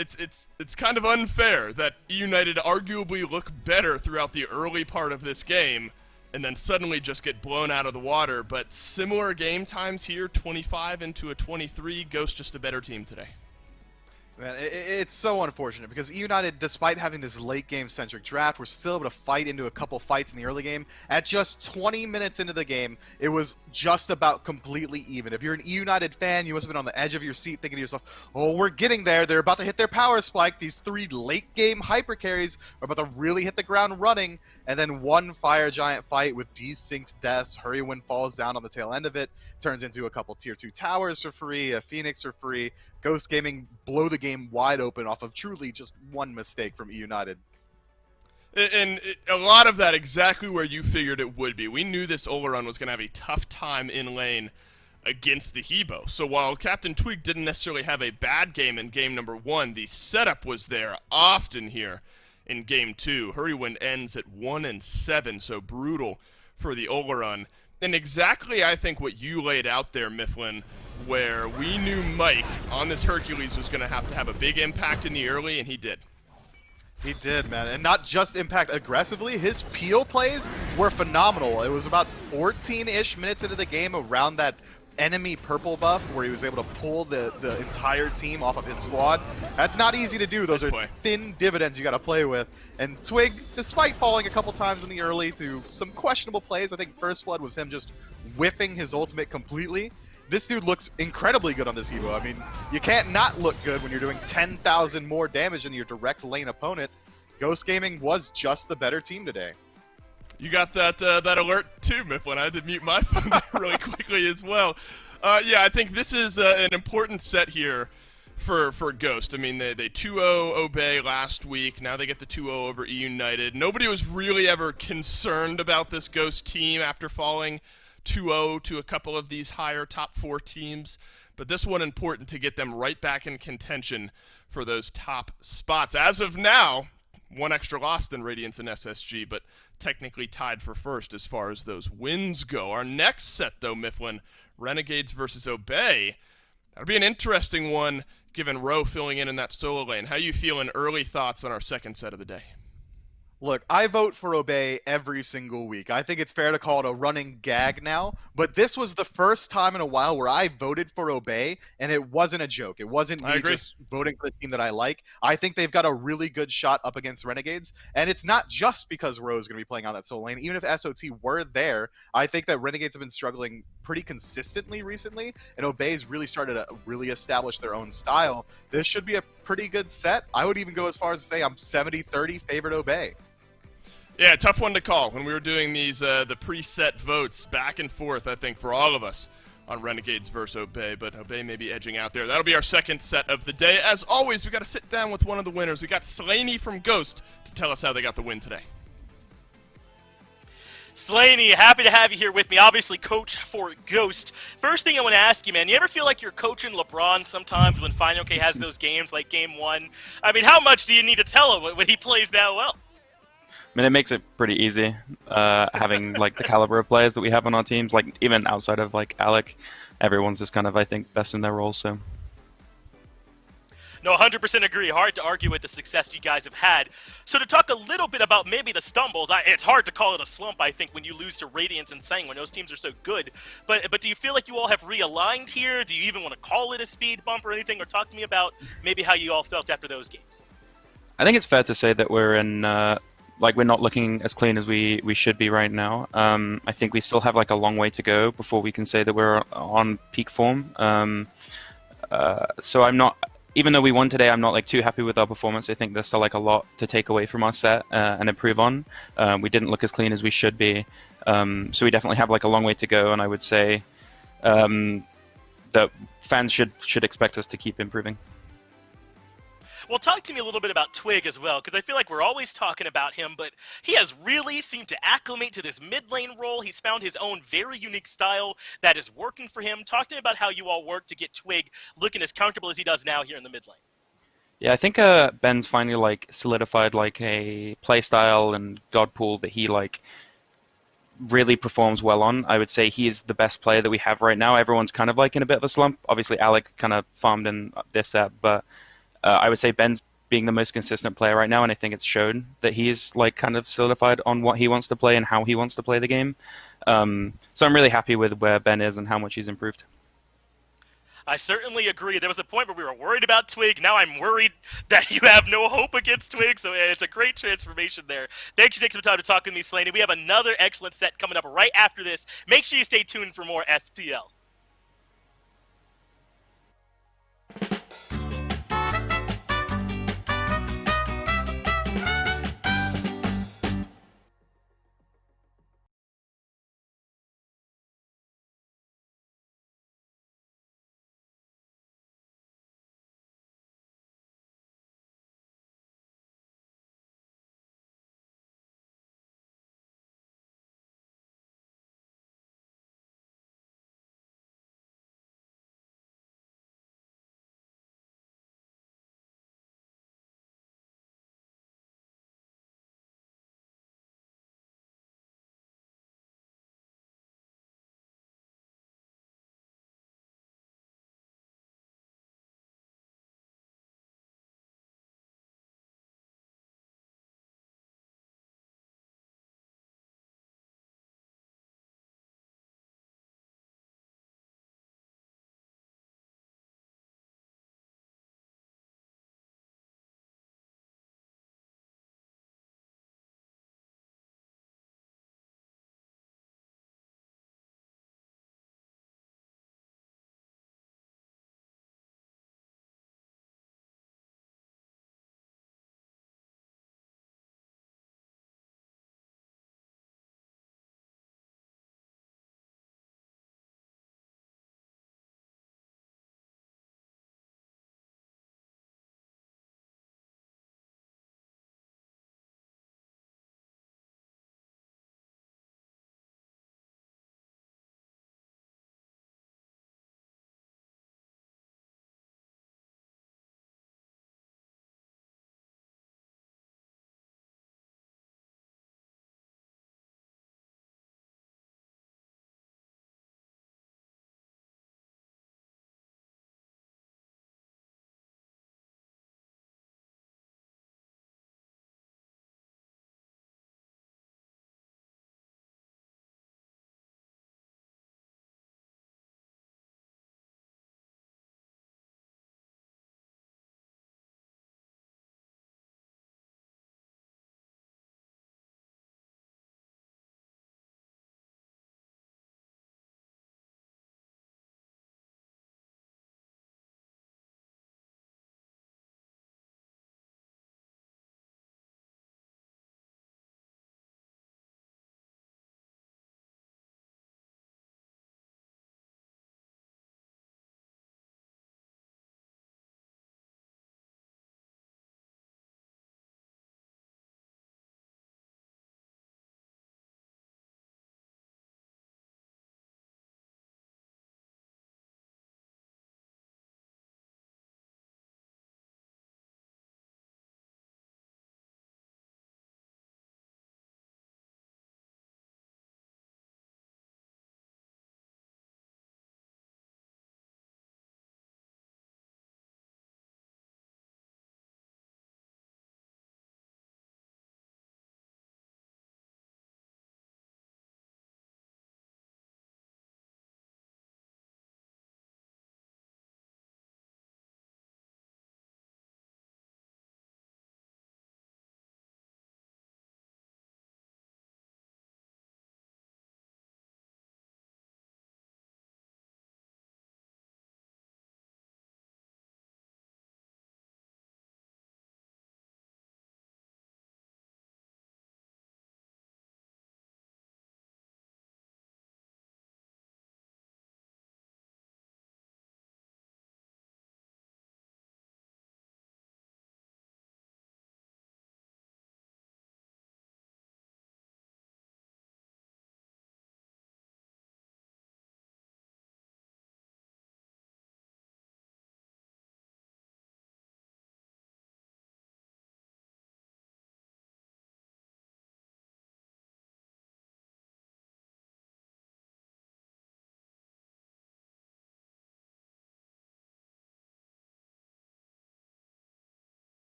It's kind of unfair that eUnited arguably look better throughout the early part of this game and then suddenly just get blown out of the water, but similar game times here, 25 into a 23, Ghost just a better team today. Man, it's so unfortunate because eUnited, despite having this late game centric draft, were still able to fight into a couple fights in the early game. At just 20 minutes into the game, it was just about completely even. If you're an eUnited fan, you must have been on the edge of your seat thinking to yourself, oh, we're getting there. They're about to hit their power spike. These 3 late game hyper carries are about to really hit the ground running. And then one Fire Giant fight with desynced deaths. Hurrywin falls down on the tail end of it. Turns into a couple tier 2 towers for free, a Phoenix for free. Ghost Gaming blow the game wide open off of truly just one mistake from eUnited. And a lot of that exactly where you figured it would be. We knew this Oleron was going to have a tough time in lane against the Hebo. So while Captain Twig didn't necessarily have a bad game in game number 1, the setup was there often here in game 2. Hurrywin ends at 1-7, so brutal for the Oleron. And exactly, I think, what you laid out there, Mifflin, where we knew Mike on this Hercules was going to have a big impact in the early, and he did. He did, man. And not just impact aggressively, his peel plays were phenomenal. It was about 14-ish minutes into the game around that enemy purple buff where he was able to pull the entire team off of his squad. That's not easy to do. Those are thin dividends you got to play with. And Twig, despite falling a couple times in the early to some questionable plays, I think first blood was him just whiffing his ultimate completely. This dude looks incredibly good on this Evo. I mean, you can't not look good when you're doing 10,000 more damage than your direct lane opponent. Ghost Gaming was just the better team today. You got that alert too, Mifflin. I had to mute my phone really quickly as well. Yeah, I think this is an important set here for Ghost. I mean, they 2-0 Obey last week. Now they get the 2-0 over eUnited. Nobody was really ever concerned about this Ghost team after falling 2-0 to a couple of these higher top 4 teams. But this one important to get them right back in contention for those top spots. As of now, one extra loss than Radiance and SSG, but technically tied for first as far as those wins go. Our next set, though, Mifflin, Renegades versus Obey. That'll be an interesting one, given Rowe filling in that solo lane. How you feeling? Early thoughts on our second set of the day? Look, I vote for Obey every single week. I think it's fair to call it a running gag now, but this was the first time in a while where I voted for Obey, and it wasn't a joke. It wasn't me just voting for the team that I like. I think they've got a really good shot up against Renegades, and it's not just because Rowe's going to be playing on that solo lane. Even if SOT were there, I think that Renegades have been struggling pretty consistently recently, and Obey's really started to really establish their own style. This should be a pretty good set. I would even go as far as to say I'm 70-30 favorite Obey. Yeah, tough one to call when we were doing these the preset votes back and forth, I think, for all of us on Renegades versus Obey, but Obey may be edging out there. That'll be our second set of the day. As always, we got to sit down with one of the winners. We got Slaney from Ghost to tell us how they got the win today. Slaney, happy to have you here with me. Obviously, coach for Ghost. First thing I want to ask you, man, you ever feel like you're coaching LeBron sometimes when Final K has those games like Game 1? I mean, how much do you need to tell him when he plays that well? I mean, it makes it pretty easy having like the caliber of players that we have on our teams. Like even outside of like Alec, everyone's just kind of, I think, best in their roles. So. No, 100% agree. Hard to argue with the success you guys have had. So to talk a little bit about maybe the stumbles, it's hard to call it a slump, I think, when you lose to Radiance and Sang when those teams are so good. But do you feel like you all have realigned here? Do you even want to call it a speed bump or anything? Or talk to me about maybe how you all felt after those games. I think it's fair to say that we're in like we're not looking as clean as we should be right now. I think we still have like a long way to go before we can say that we're on peak form. So I'm not, even though we won today, I'm not like too happy with our performance. I think there's still like a lot to take away from our set and improve on. We didn't look as clean as we should be. So we definitely have like a long way to go, and I would say that fans should expect us to keep improving. Well, talk to me a little bit about Twig as well, because I feel like we're always talking about him, but he has really seemed to acclimate to this mid lane role. He's found his own very unique style that is working for him. Talk to me about how you all work to get Twig looking as comfortable as he does now here in the mid lane. Yeah, I think Ben's finally like solidified like a play style and god pool that he like really performs well on. I would say he is the best player that we have right now. Everyone's kind of like in a bit of a slump. Obviously, Alec kind of farmed in this set, but I would say Ben's being the most consistent player right now, and I think it's shown that he is like kind of solidified on what he wants to play and how he wants to play the game. So I'm really happy with where Ben is and how much he's improved. I certainly agree. There was a point where we were worried about Twig. Now I'm worried that you have no hope against Twig, so it's a great transformation there. Thanks for taking some time to talk with me, Slaney. We have another excellent set coming up right after this. Make sure you stay tuned for more SPL.